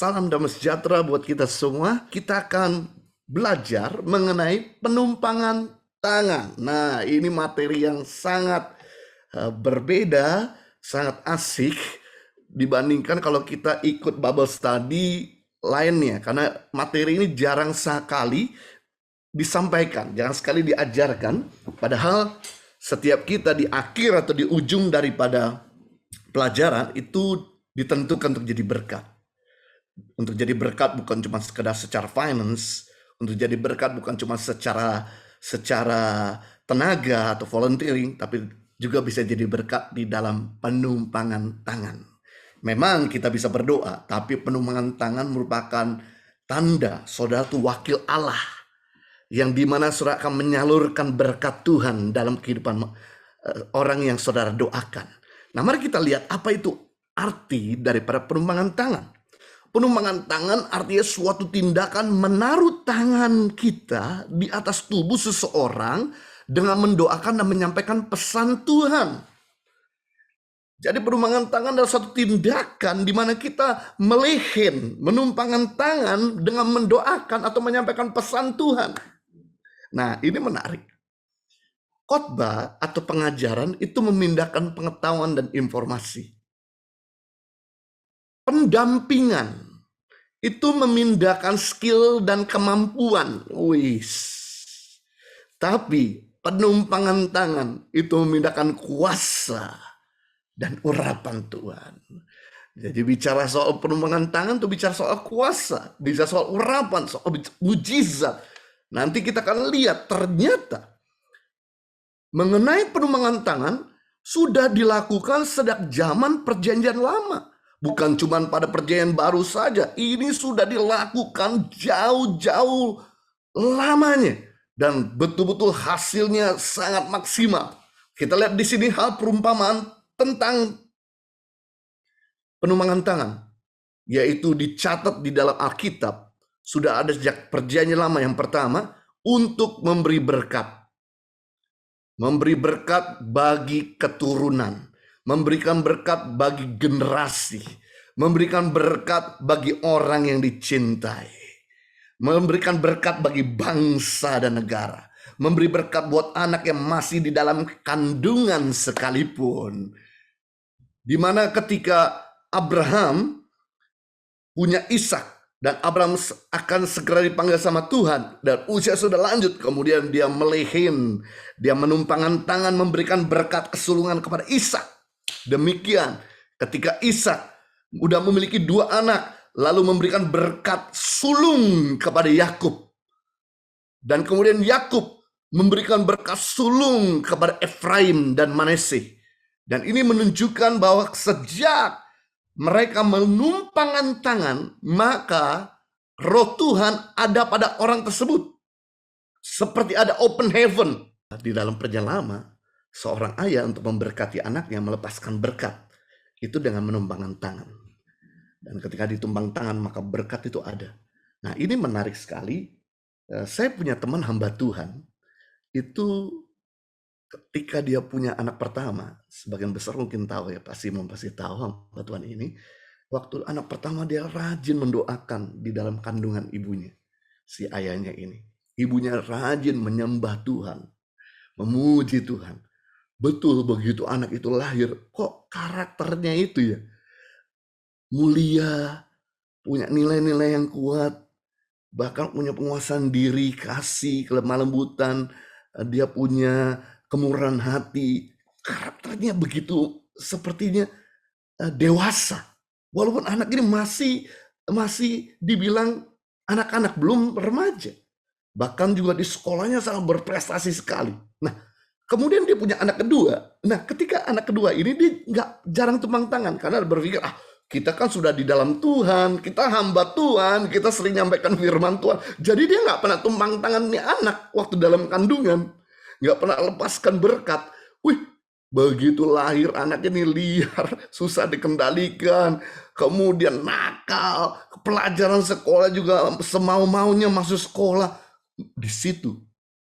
salam damai sejahtera buat kita semua. Kita akan belajar mengenai penumpangan tangan. Nah, ini materi yang sangat berbeda, sangat asik dibandingkan kalau kita ikut Bible study lainnya. Karena materi ini jarang sekali disampaikan, jarang sekali diajarkan. Padahal setiap kita di akhir atau di ujung daripada pelajaran itu ditentukan untuk jadi berkat. Untuk jadi berkat bukan cuma sekedar secara finance, untuk jadi berkat bukan cuma secara tenaga atau volunteering, tapi juga bisa jadi berkat di dalam penumpangan tangan. Memang kita bisa berdoa, tapi penumpangan tangan merupakan tanda saudara itu wakil Allah, yang dimana saudara akan menyalurkan berkat Tuhan dalam kehidupan orang yang saudara doakan. Nah, mari kita lihat apa itu arti daripada penumpangan tangan. Penumpangan tangan artinya suatu tindakan menaruh tangan kita di atas tubuh seseorang dengan mendoakan dan menyampaikan pesan Tuhan. Jadi penumpangan tangan adalah suatu tindakan di mana kita melehen, menumpangkan tangan dengan mendoakan atau menyampaikan pesan Tuhan. Nah, ini menarik. Khotbah atau pengajaran itu memindahkan pengetahuan dan informasi. Pendampingan itu memindahkan skill dan kemampuan. Tapi penumpangan tangan itu memindahkan kuasa dan urapan Tuhan. Jadi bicara soal penumpangan tangan itu bicara soal kuasa, bicara soal urapan, soal mujizat. Nanti kita akan lihat ternyata mengenai penumpangan tangan sudah dilakukan sejak zaman Perjanjian Lama. Bukan cuma pada Perjanjian Baru saja, ini sudah dilakukan jauh-jauh lamanya dan betul-betul hasilnya sangat maksimal. Kita lihat di sini hal perumpamaan tentang penumpangan tangan, yaitu dicatat di dalam Alkitab. Sudah ada sejak Perjanjian Lama yang pertama untuk memberi berkat. Memberi berkat bagi keturunan, memberikan berkat bagi generasi, memberikan berkat bagi orang yang dicintai, memberikan berkat bagi bangsa dan negara, memberi berkat buat anak yang masih di dalam kandungan sekalipun. Dimana ketika Abraham punya Ishak, dan Abraham akan segera dipanggil sama Tuhan, dan usia sudah lanjut, kemudian dia melehen, dia menumpangkan tangan memberikan berkat kesulungan kepada Ishak. Demikian ketika Ishak udah memiliki 2 anak, lalu memberikan berkat sulung kepada Yakub, dan kemudian Yakub memberikan berkat sulung kepada Efraim dan Manasye. Dan ini menunjukkan bahwa sejak mereka menumpangkan tangan, maka roh Tuhan ada pada orang tersebut. Seperti ada open heaven. Di dalam Perjanjian Lama, seorang ayah untuk memberkati anaknya melepaskan berkat. Itu dengan menumpangkan tangan. Dan ketika ditumpang tangan, maka berkat itu ada. Nah, ini menarik sekali. Saya punya teman hamba Tuhan. Itu ketika dia punya anak pertama, sebagian besar mungkin tahu ya, Pak Simon pasti tahu hamba Tuhan ini. Waktu anak pertama dia rajin mendoakan di dalam kandungan ibunya, si ayahnya ini. Ibunya rajin menyembah Tuhan, memuji Tuhan. Betul begitu anak itu lahir, kok karakternya itu ya mulia, punya nilai-nilai yang kuat, bahkan punya penguasaan diri, kasih, kelemah lembutan, dia punya kemurahan hati, karakternya begitu sepertinya dewasa. Walaupun anak ini masih dibilang anak-anak, belum remaja. Bahkan juga di sekolahnya sangat berprestasi sekali. Nah, kemudian dia punya anak kedua. Nah, ketika anak kedua ini dia jarang tumpang tangan karena berpikir, kita kan sudah di dalam Tuhan, kita hamba Tuhan, kita sering nyampaikan firman Tuhan. Jadi dia nggak pernah tumpang tangan nih anak waktu dalam kandungan. Nggak pernah lepaskan berkat. Begitu lahir anak ini liar, susah dikendalikan, kemudian nakal, pelajaran sekolah juga semau-maunya masuk sekolah. Di situ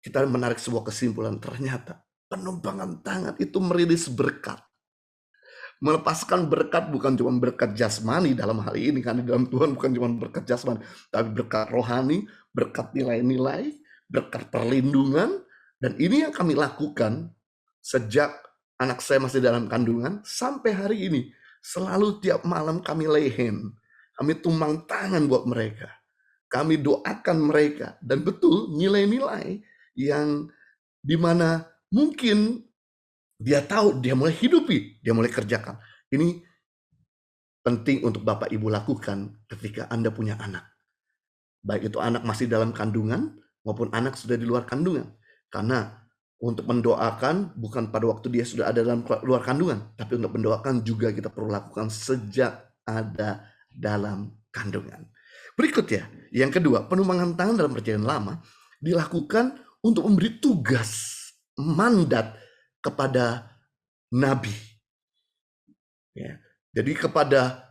kita menarik sebuah kesimpulan, ternyata penumpangan tangan itu merilis berkat. Melepaskan berkat bukan cuma berkat jasmani dalam hal ini, karena dalam Tuhan bukan cuma berkat jasmani, tapi berkat rohani, berkat nilai-nilai, berkat perlindungan. Dan ini yang kami lakukan sejak anak saya masih dalam kandungan sampai hari ini. Selalu tiap malam kami lay hand, kami tumbang tangan buat mereka, kami doakan mereka. Dan betul nilai-nilai yang dimana mungkin dia tahu, dia mulai hidupi, dia mulai kerjakan. Ini penting untuk Bapak Ibu lakukan ketika Anda punya anak. Baik itu anak masih dalam kandungan maupun anak sudah di luar kandungan. Karena untuk mendoakan bukan pada waktu dia sudah ada dalam luar kandungan, tapi untuk mendoakan juga kita perlu lakukan sejak ada dalam kandungan. Berikutnya, yang kedua, penumpangan tangan dalam perjanjian lama dilakukan untuk memberi tugas, mandat kepada nabi. Ya. Jadi kepada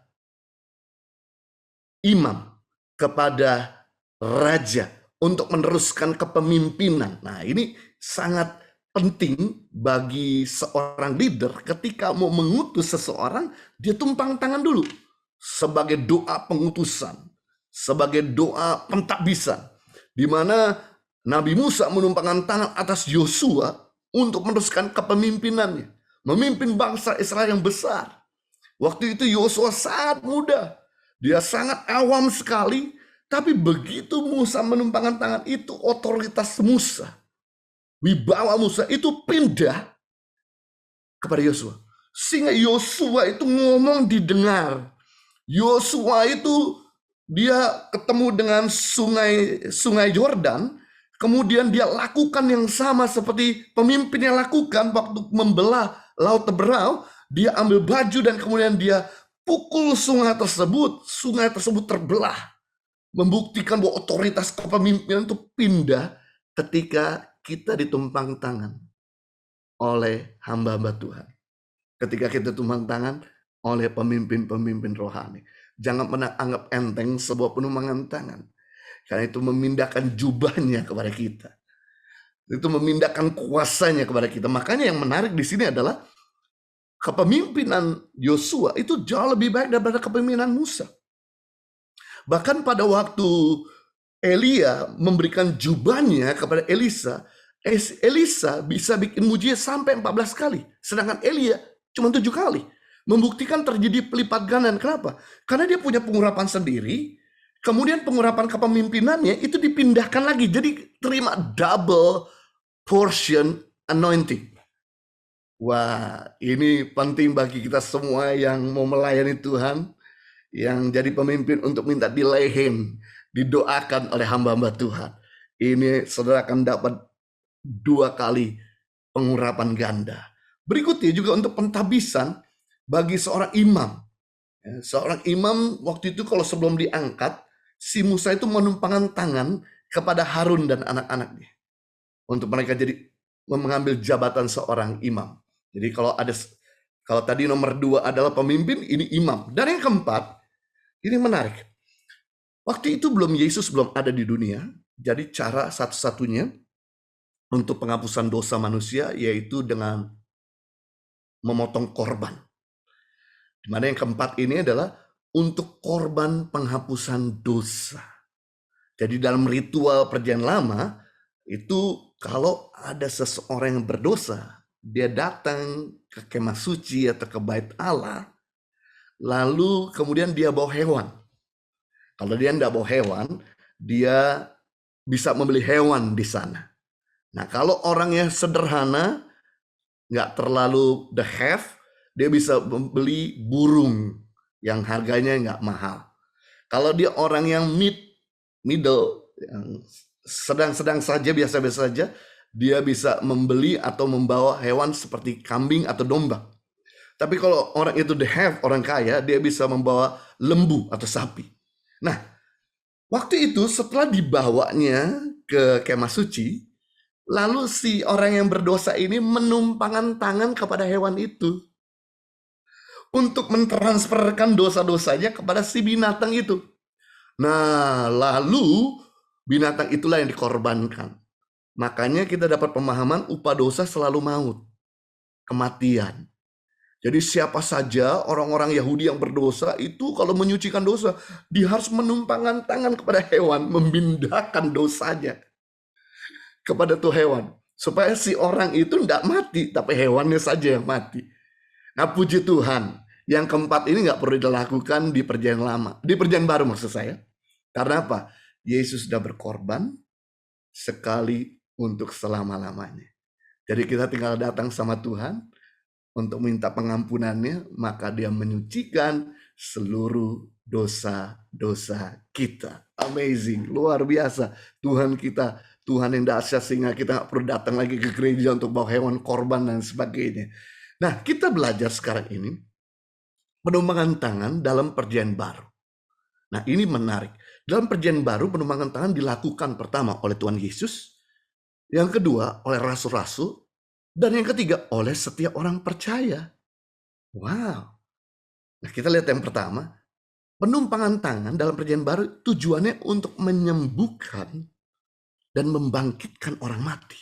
imam, kepada raja untuk meneruskan kepemimpinan. Nah, ini sangat penting bagi seorang leader ketika mau mengutus seseorang, dia tumpang tangan dulu sebagai doa pengutusan, sebagai doa pentadbisan, di mana Nabi Musa menumpangkan tangan atas Yosua untuk meneruskan kepemimpinannya, memimpin bangsa Israel yang besar. Waktu itu Yosua sangat muda, dia sangat awam sekali, tapi begitu Musa menumpangkan tangan itu, otoritas Musa, wibawa Musa itu pindah kepada Yosua. Sehingga Yosua itu ngomong didengar. Yosua itu dia ketemu dengan sungai Yordan, kemudian dia lakukan yang sama seperti pemimpinnya lakukan waktu membelah Laut Teberau. Dia ambil baju dan kemudian dia pukul sungai tersebut terbelah. Membuktikan bahwa otoritas kepemimpinan itu pindah ketika kita ditumpang tangan oleh hamba-hamba Tuhan. Ketika kita tumpang tangan oleh pemimpin-pemimpin rohani. Jangan pernah anggap enteng sebuah penumpangan tangan. Karena itu memindahkan jubahnya kepada kita. Itu memindahkan kuasanya kepada kita. Makanya yang menarik di sini adalah kepemimpinan Yosua itu jauh lebih baik daripada kepemimpinan Musa. Bahkan pada waktu Elia memberikan jubahnya kepada Elisa, Elisa bisa bikin mujizat sampai 14 kali. Sedangkan Elia cuma 7 kali. Membuktikan terjadi pelipat ganda. Kenapa? Karena dia punya pengurapan sendiri, kemudian pengurapan kepemimpinannya itu dipindahkan lagi. Jadi terima double portion anointing. Wah, ini penting bagi kita semua yang mau melayani Tuhan, yang jadi pemimpin untuk minta dilehem, didoakan oleh hamba-hamba Tuhan. Ini saudara akan dapat 2 kali pengurapan ganda. Berikutnya juga untuk pentadbisan bagi seorang imam. Seorang imam waktu itu kalau sebelum diangkat, si Musa itu menumpangkan tangan kepada Harun dan anak-anaknya. Untuk mereka jadi mengambil jabatan seorang imam. Jadi kalau tadi nomor 2 adalah pemimpin, ini imam. Dan yang keempat, ini menarik. Waktu itu Yesus belum ada di dunia. Jadi cara satu-satunya untuk penghapusan dosa manusia yaitu dengan memotong korban. Dimana yang keempat ini adalah untuk korban penghapusan dosa. Jadi dalam ritual perjanjian lama itu kalau ada seseorang yang berdosa, dia datang ke kemah suci atau ke bait Allah, lalu kemudian dia bawa hewan. Kalau dia tidak bawa hewan, dia bisa membeli hewan di sana. Nah, kalau orangnya sederhana, nggak terlalu the have, dia bisa membeli burung yang harganya nggak mahal. Kalau dia orang yang middle, yang sedang-sedang saja, biasa-biasa saja, dia bisa membeli atau membawa hewan seperti kambing atau domba. Tapi kalau orang itu the have, orang kaya, dia bisa membawa lembu atau sapi. Nah, waktu itu setelah dibawanya ke kemah suci, lalu si orang yang berdosa ini menumpangkan tangan kepada hewan itu untuk mentransferkan dosa-dosanya kepada si binatang itu. Nah, lalu binatang itulah yang dikorbankan. Makanya kita dapat pemahaman upah dosa selalu maut, kematian. Jadi siapa saja orang-orang Yahudi yang berdosa itu kalau menyucikan dosa, dia harus menumpangkan tangan kepada hewan, memindahkan dosanya kepada tuh hewan. Supaya si orang itu tidak mati, tapi hewannya saja yang mati. Nah puji Tuhan, yang keempat ini nggak perlu dilakukan di perjanjian lama. Di perjanjian baru maksud saya. Karena apa? Yesus sudah berkorban sekali untuk selama-lamanya. Jadi kita tinggal datang sama Tuhan untuk minta pengampunannya, maka dia menyucikan seluruh dosa-dosa kita. Amazing, luar biasa. Tuhan kita, Tuhan yang dahsyat sehingga kita nggak perlu datang lagi ke gereja untuk bawa hewan korban dan sebagainya. Nah, kita belajar sekarang ini penumpangan tangan dalam perjanjian baru. Nah, ini menarik. Dalam perjanjian baru, penumpangan tangan dilakukan pertama oleh Tuhan Yesus, yang kedua oleh rasul-rasul, dan yang ketiga oleh setiap orang percaya. Wow. Nah, kita lihat yang pertama. Penumpangan tangan dalam perjanjian baru tujuannya untuk menyembuhkan dan membangkitkan orang mati.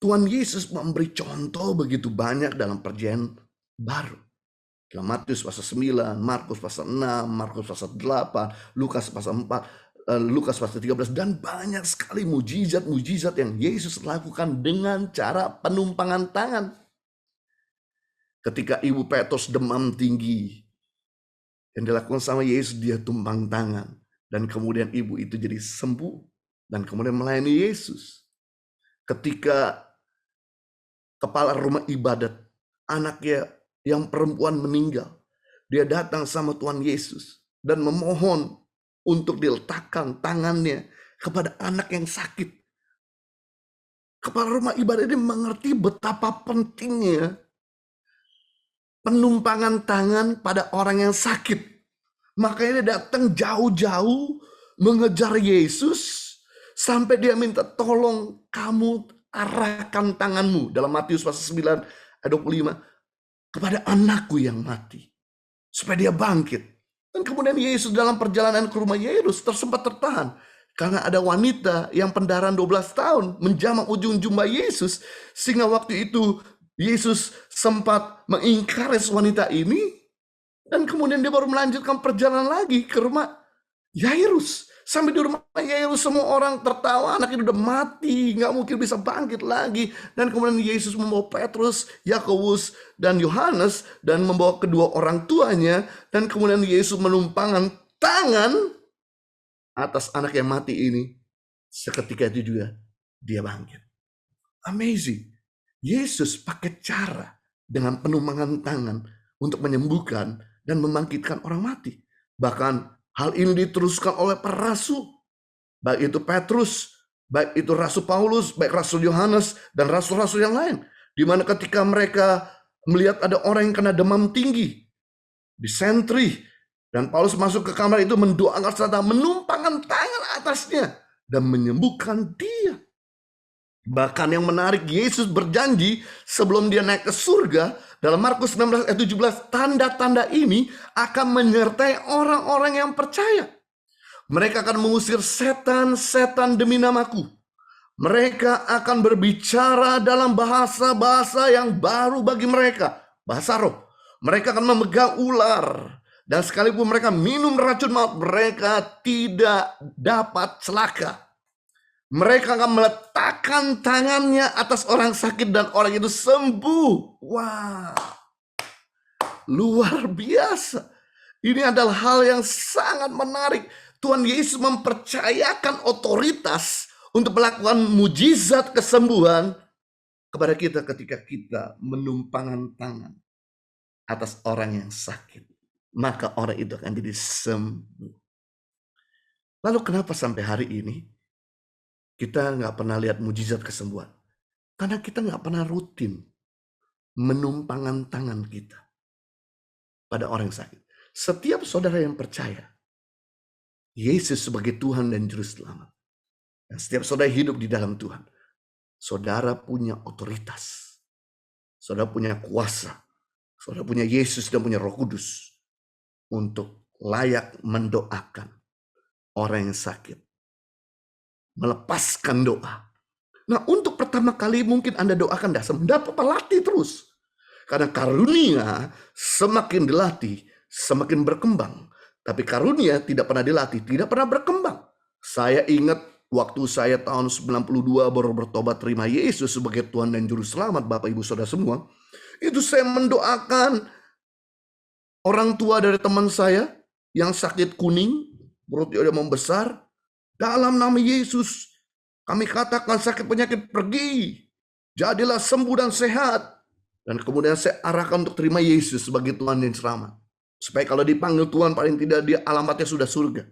Tuhan Yesus memberi contoh begitu banyak dalam perjanjian baru. Dalam Matius pasal 9, Markus pasal 6, Markus pasal 8, Lukas pasal 4, Lukas pasal 13, dan banyak sekali mujizat-mujizat yang Yesus lakukan dengan cara penumpangan tangan. Ketika Ibu Petrus demam tinggi, yang dilakukan sama Yesus, dia tumpang tangan. Dan kemudian ibu itu jadi sembuh. Dan kemudian melayani Yesus. Ketika kepala rumah ibadat, anaknya yang perempuan meninggal, dia datang sama Tuhan Yesus. Dan memohon untuk diletakkan tangannya kepada anak yang sakit. Kepala rumah ibadat ini mengerti betapa pentingnya penumpangan tangan pada orang yang sakit. Makanya dia datang jauh-jauh mengejar Yesus sampai dia minta tolong kamu arahkan tanganmu dalam Matius pasal 9 ayat 25 kepada anakku yang mati supaya dia bangkit. Dan kemudian Yesus dalam perjalanan ke rumah Yairus sempat tertahan karena ada wanita yang pendarahan 12 tahun menjamak ujung jubah Yesus, sehingga waktu itu Yesus sempat mengingkari wanita ini. Dan kemudian dia baru melanjutkan perjalanan lagi ke rumah Yairus. Sampai di rumah Yairus semua orang tertawa, anak itu udah mati, nggak mungkin bisa bangkit lagi. Dan kemudian Yesus membawa Petrus, Yakobus, dan Yohanes, dan membawa kedua orang tuanya. Dan kemudian Yesus menumpangkan tangan atas anak yang mati ini. Seketika itu juga dia bangkit. Amazing. Yesus pakai cara dengan penumpangan tangan untuk menyembuhkan dan membangkitkan orang mati. Bahkan hal ini diteruskan oleh para rasul. Baik itu Petrus, baik itu Rasul Paulus, baik Rasul Yohanes, dan rasul-rasul yang lain. Di mana ketika mereka melihat ada orang yang kena demam tinggi, disentri, dan Paulus masuk ke kamar itu mendoakan serta menumpangkan tangan atasnya dan menyembuhkan dia. Bahkan yang menarik, Yesus berjanji sebelum dia naik ke surga, dalam Markus 16 ayat 17, tanda-tanda ini akan menyertai orang-orang yang percaya. Mereka akan mengusir setan-setan demi namaku. Mereka akan berbicara dalam bahasa-bahasa yang baru bagi mereka, bahasa roh. Mereka akan memegang ular. Dan sekalipun mereka minum racun maut, mereka tidak dapat celaka. Mereka akan meletakkan tangannya atas orang sakit dan orang itu sembuh. Wah, luar biasa. Ini adalah hal yang sangat menarik. Tuhan Yesus mempercayakan otoritas untuk melakukan mujizat kesembuhan kepada kita ketika kita menumpangkan tangan atas orang yang sakit. Maka orang itu akan jadi sembuh. Lalu kenapa sampai hari ini kita nggak pernah lihat mujizat kesembuhan? Karena kita nggak pernah rutin menumpangkan tangan kita pada orang yang sakit. Setiap saudara yang percaya Yesus sebagai Tuhan dan Juru Selamat, dan setiap saudara hidup di dalam Tuhan, saudara punya otoritas, saudara punya kuasa, saudara punya Yesus dan punya Roh Kudus untuk layak mendoakan orang yang sakit, melepaskan doa. Nah, untuk pertama kali mungkin Anda doakan dah, dapat latih terus. Karena karunia semakin dilatih, semakin berkembang. Tapi karunia tidak pernah dilatih, tidak pernah berkembang. Saya ingat waktu saya tahun 92 baru bertobat terima Yesus sebagai Tuhan dan Juru Selamat, Bapak Ibu Saudara semua. Itu saya mendoakan orang tua dari teman saya yang sakit kuning, perutnya udah membesar. Dalam nama Yesus, kami katakan sakit penyakit pergi. Jadilah sembuh dan sehat. Dan kemudian saya arahkan untuk terima Yesus sebagai Tuhan dan Selamat. Supaya kalau dipanggil Tuhan, paling tidak dia alamatnya sudah surga.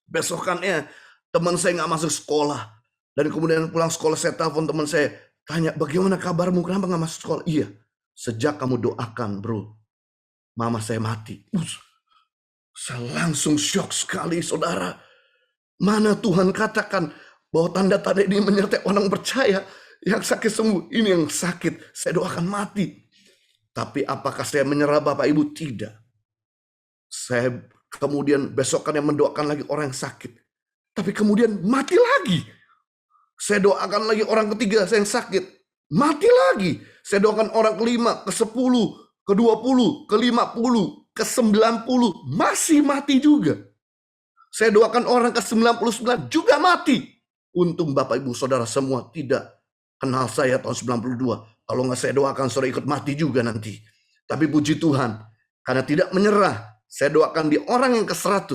Besokannya teman saya nggak masuk sekolah. Dan kemudian pulang sekolah saya telepon teman saya. Tanya, bagaimana kabarmu? Kenapa nggak masuk sekolah? Iya, sejak kamu doakan bro, mama saya mati. Saya langsung syok sekali saudara. Mana Tuhan katakan bahwa tanda-tanda ini menyertai orang percaya. Yang sakit sembuh, ini yang sakit saya doakan mati. Tapi apakah saya menyerah Bapak Ibu? Tidak. Saya kemudian besokannya mendoakan lagi orang yang sakit. Tapi kemudian mati lagi. Saya doakan lagi orang ketiga saya yang sakit. Mati lagi. Saya doakan orang kelima, ke-10, ke-20, ke-50, ke-90. Masih mati juga. Saya doakan orang ke-99 juga mati. Untung Bapak Ibu Saudara semua tidak kenal saya tahun 92. Kalau nggak saya doakan saudara ikut mati juga nanti. Tapi puji Tuhan, karena tidak menyerah, saya doakan di orang yang ke-100.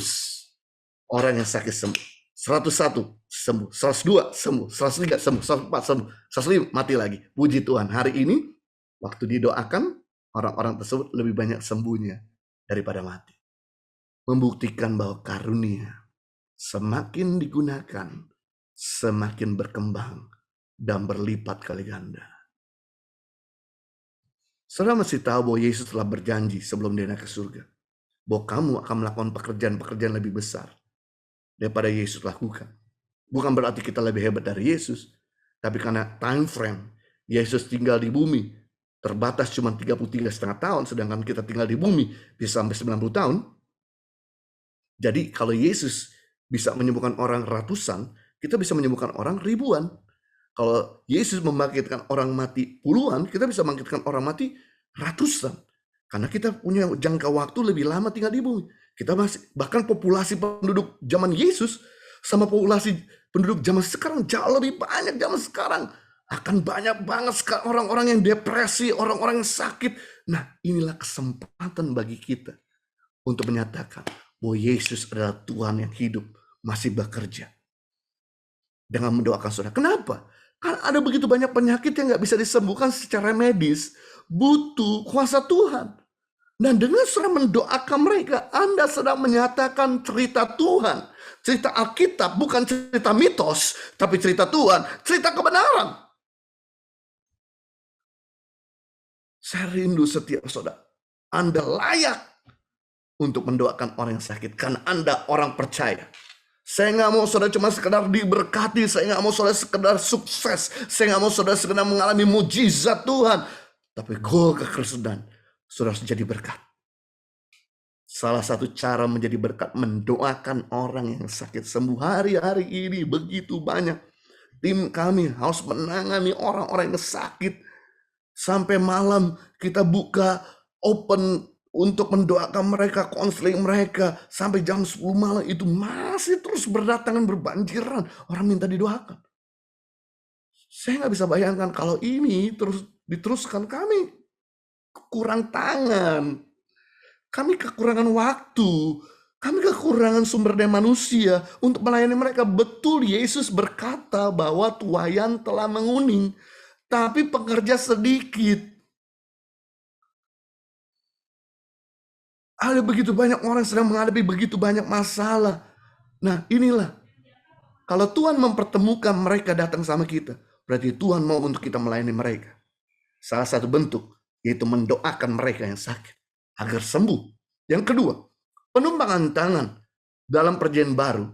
Orang yang sakit sembuh. 101 sembuh, 102 sembuh, 103 sembuh, 104 sembuh, 105 mati lagi. Puji Tuhan, hari ini waktu didoakan, orang-orang tersebut lebih banyak sembuhnya daripada mati. Membuktikan bahwa karunia semakin digunakan, semakin berkembang dan berlipat kali ganda. Saudara mesti tahu bahwa Yesus telah berjanji sebelum dia naik ke surga, bahwa kamu akan melakukan pekerjaan-pekerjaan lebih besar daripada Yesus lakukan. Bukan berarti kita lebih hebat dari Yesus, tapi karena time frame Yesus tinggal di bumi terbatas cuma 33,5 tahun, sedangkan kita tinggal di bumi bisa sampai 90 tahun. Jadi kalau Yesus bisa menyembuhkan orang ratusan, kita bisa menyembuhkan orang ribuan. Kalau Yesus membangkitkan orang mati puluhan, kita bisa membangkitkan orang mati ratusan. Karena kita punya jangka waktu lebih lama tinggal di bumi. Kita masih, bahkan populasi penduduk zaman Yesus sama populasi penduduk zaman sekarang jauh lebih banyak zaman sekarang. Akan banyak banget orang-orang yang depresi, orang-orang yang sakit. Nah, inilah kesempatan bagi kita untuk menyatakan bahwa Yesus adalah Tuhan yang hidup, masih bekerja. Dengan mendoakan saudara. Kenapa? Karena ada begitu banyak penyakit yang nggak bisa disembuhkan secara medis. Butuh kuasa Tuhan. Dan dengan saudara mendoakan mereka, Anda sedang menyatakan cerita Tuhan. Cerita Alkitab, bukan cerita mitos, tapi cerita Tuhan, cerita kebenaran. Saya rindu setiap saudara. Anda layak untuk mendoakan orang yang sakit, karena Anda orang percaya. Saya nggak mau saudara cuma sekedar diberkati, saya nggak mau saudara sekedar sukses, saya nggak mau saudara sekedar mengalami mujizat Tuhan, tapi goal kekristenan, saudara harus jadi berkat. Salah satu cara menjadi berkat, mendoakan orang yang sakit sembuh. Hari-hari ini begitu banyak tim kami harus menangani orang-orang yang sakit. Sampai malam kita buka open untuk mendoakan mereka, konseling mereka. Sampai jam 10 malam itu masih terus berdatangan, berbanjiran. Orang minta didoakan. Saya nggak bisa bayangkan kalau ini terus diteruskan. Kami kurang tangan. Kami kekurangan waktu. Kami kekurangan sumber daya manusia untuk melayani mereka. Betul Yesus berkata bahwa tuaian telah menguning, tapi pekerja sedikit. Ada begitu banyak orang sedang menghadapi begitu banyak masalah. Nah inilah, kalau Tuhan mempertemukan mereka datang sama kita, berarti Tuhan mau untuk kita melayani mereka. Salah satu bentuk yaitu mendoakan mereka yang sakit agar sembuh. Yang kedua, penumpangan tangan dalam perjanjian baru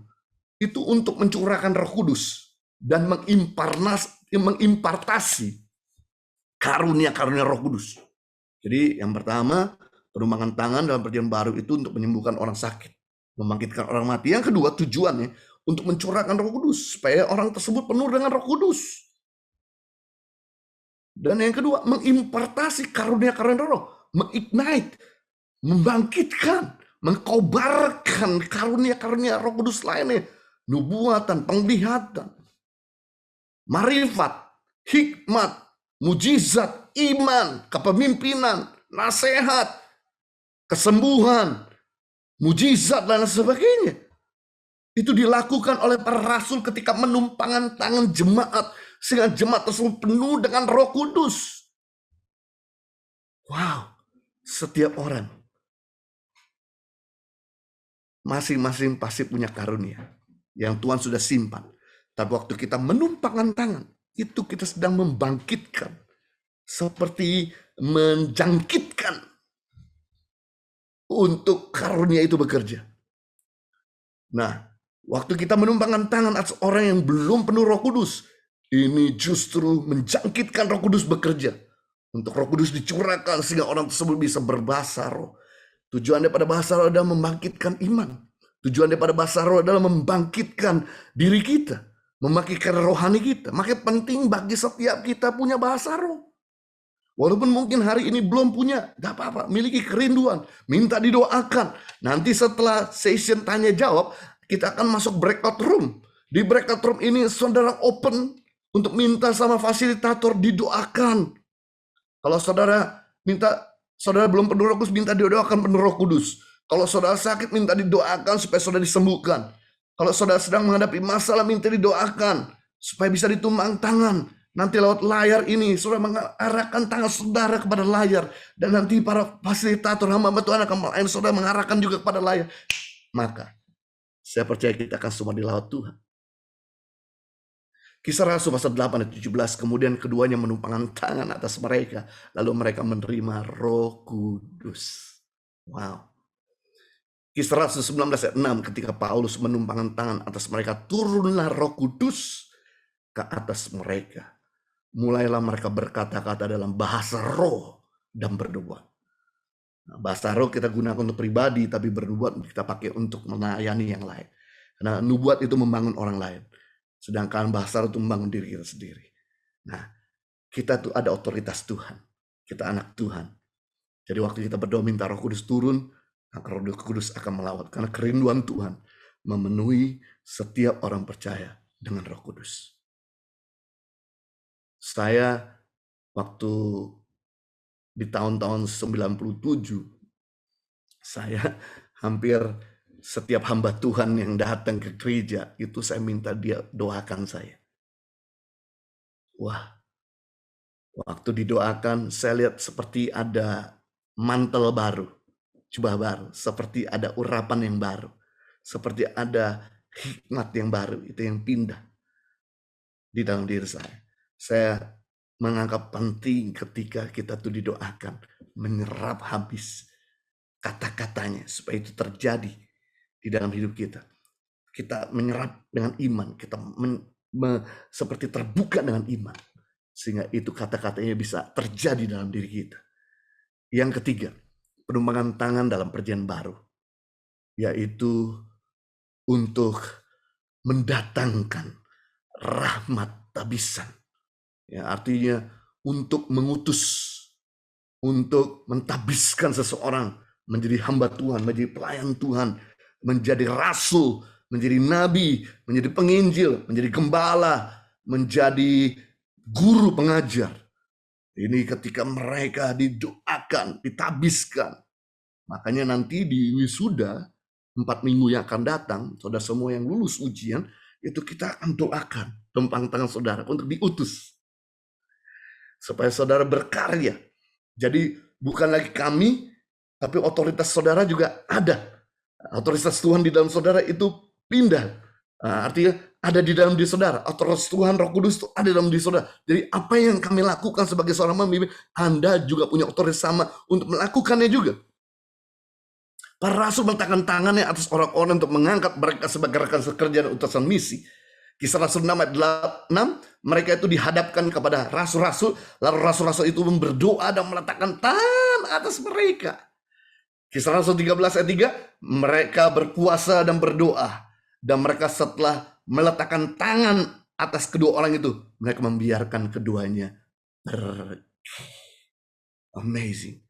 itu untuk mencurahkan Roh Kudus dan mengimpartasi karunia-karunia Roh Kudus. Jadi yang pertama, penumpangan tangan dalam perjanjian baru itu untuk menyembuhkan orang sakit, membangkitkan orang mati. Yang kedua, tujuannya untuk mencurahkan Roh Kudus supaya orang tersebut penuh dengan Roh Kudus. Dan yang kedua, mengimpartasi karunia-karunia roh, mengignite, membangkitkan, mengkobarkan karunia-karunia Roh Kudus lainnya, nubuatan, penglihatan, marifat, hikmat, mujizat, iman, kepemimpinan, nasihat, kesembuhan, mujizat dan sebagainya. Itu dilakukan oleh para rasul ketika menumpangkan tangan jemaat, sehingga jemaat tersebut penuh dengan Roh Kudus. Wow, setiap orang masing-masing pasti punya karunia yang Tuhan sudah simpan. Tapi waktu kita menumpangkan tangan, itu kita sedang membangkitkan, seperti menjangkitkan untuk karunia itu bekerja. Nah, waktu kita menumpangkan tangan atas orang yang belum penuh Roh Kudus, ini justru menjangkitkan Roh Kudus bekerja. Untuk Roh Kudus dicurahkan sehingga orang tersebut bisa berbahasa roh. Tujuan daripada bahasa roh adalah membangkitkan iman. Tujuan daripada bahasa roh adalah membangkitkan diri kita, membangkitkan rohani kita. Makanya penting bagi setiap kita punya bahasa roh. Walaupun mungkin hari ini belum punya, gak apa-apa, miliki kerinduan, minta didoakan. Nanti setelah session tanya jawab, kita akan masuk breakout room. Di breakout room ini saudara open untuk minta sama fasilitator didoakan. Kalau saudara belum penuh Roh Kudus, minta didoakan penuh Roh Kudus. Kalau saudara sakit, minta didoakan supaya saudara disembuhkan. Kalau saudara sedang menghadapi masalah, minta didoakan supaya bisa ditumpang tangan. Nanti lewat layar ini, saudara mengarahkan tangan saudara kepada layar. Dan nanti para fasilitator hamba Tuhan akan melayani saudara mengarahkan juga kepada layar. Maka, saya percaya kita akan semua dilawat Tuhan. Kisah Rasul pasal 8 ayat 17, kemudian keduanya menumpangkan tangan atas mereka, lalu mereka menerima Roh Kudus. Wow. Kisah Rasul 19 ayat 6, ketika Paulus menumpangkan tangan atas mereka, turunlah Roh Kudus ke atas mereka. Mulailah mereka berkata-kata dalam bahasa roh dan bernubuat. Nah, bahasa roh kita gunakan untuk pribadi, tapi bernubuat kita pakai untuk melayani yang lain. Karena nubuat itu membangun orang lain. Sedangkan bahasa roh itu membangun diri kita sendiri. Nah, kita tuh ada otoritas Tuhan. Kita anak Tuhan. Jadi waktu kita berdoa minta Roh Kudus turun, maka Roh Kudus akan melawat. Karena kerinduan Tuhan memenuhi setiap orang percaya dengan Roh Kudus. Saya waktu di tahun-tahun 97, saya hampir setiap hamba Tuhan yang datang ke gereja, itu saya minta dia doakan saya. Wah, waktu didoakan, saya lihat seperti ada mantel baru, jubah baru, seperti ada urapan yang baru, seperti ada hikmat yang baru, itu yang pindah di dalam diri saya. Saya menganggap penting ketika kita tuh didoakan, menyerap habis kata-katanya, supaya itu terjadi di dalam hidup kita. Kita menyerap dengan iman, kita seperti terbuka dengan iman, sehingga itu kata-katanya bisa terjadi dalam diri kita. Yang ketiga, penumpangan tangan dalam perjanjian baru, yaitu untuk mendatangkan rahmat tabisan. Ya, artinya untuk mengutus, untuk mentabiskan seseorang menjadi hamba Tuhan, menjadi pelayan Tuhan, menjadi rasul, menjadi nabi, menjadi penginjil, menjadi gembala, menjadi guru pengajar. Ini ketika mereka didoakan, ditabiskan. Makanya nanti di wisuda 4 minggu yang akan datang, saudara semua yang lulus ujian, itu kita akan doakan tumpang tangan saudara untuk diutus. Supaya saudara berkarya. Jadi bukan lagi kami, tapi otoritas saudara juga ada. Otoritas Tuhan di dalam saudara itu pindah. Artinya ada di dalam diri saudara. Otoritas Tuhan Roh Kudus itu ada dalam diri saudara. Jadi apa yang kami lakukan sebagai seorang pemimpin, Anda juga punya otoritas sama untuk melakukannya juga. Para rasul meletakkan tangannya atas orang-orang untuk mengangkat mereka sebagai rekan sekerja dan utusan misi. Kisah Rasul 6 ayat 6, mereka itu dihadapkan kepada rasul-rasul, lalu rasul-rasul itu berdoa dan meletakkan tangan atas mereka. Kisah Rasul 13 ayat 3, mereka berpuasa dan berdoa. Dan mereka setelah meletakkan tangan atas kedua orang itu, mereka membiarkan keduanya Amazing.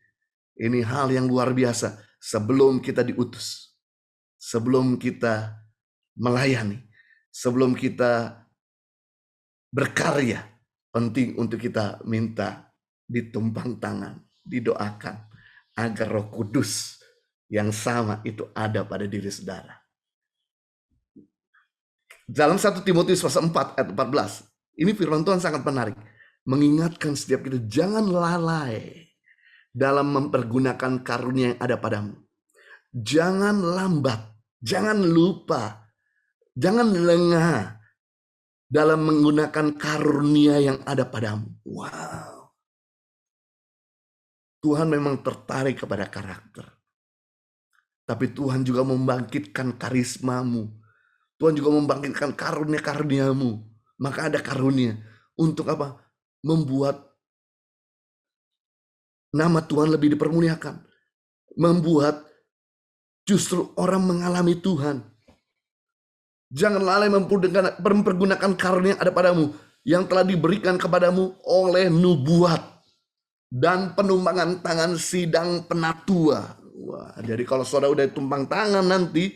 Ini hal yang luar biasa. Sebelum kita diutus, sebelum kita melayani, sebelum kita berkarya, penting untuk kita minta ditumpang tangan, didoakan agar Roh Kudus yang sama itu ada pada diri saudara. Dalam 1 Timotius pasal 4 ayat 14, ini firman Tuhan sangat menarik. Mengingatkan setiap kita jangan lalai dalam mempergunakan karunia yang ada padamu. Jangan lambat, jangan lupa, jangan lengah dalam menggunakan karunia yang ada padamu. Wow. Tuhan memang tertarik kepada karakter. Tapi Tuhan juga membangkitkan karismamu. Tuhan juga membangkitkan karunia-karuniamu. Maka ada karunia. Untuk apa? Membuat nama Tuhan lebih dipermuliakan. Membuat justru orang mengalami Tuhan. Jangan lalai mempergunakan karunia yang ada padamu. Yang telah diberikan kepadamu oleh nubuat. Dan penumpangan tangan sidang penatua. Wah, jadi kalau saudara udah tumpang tangan nanti.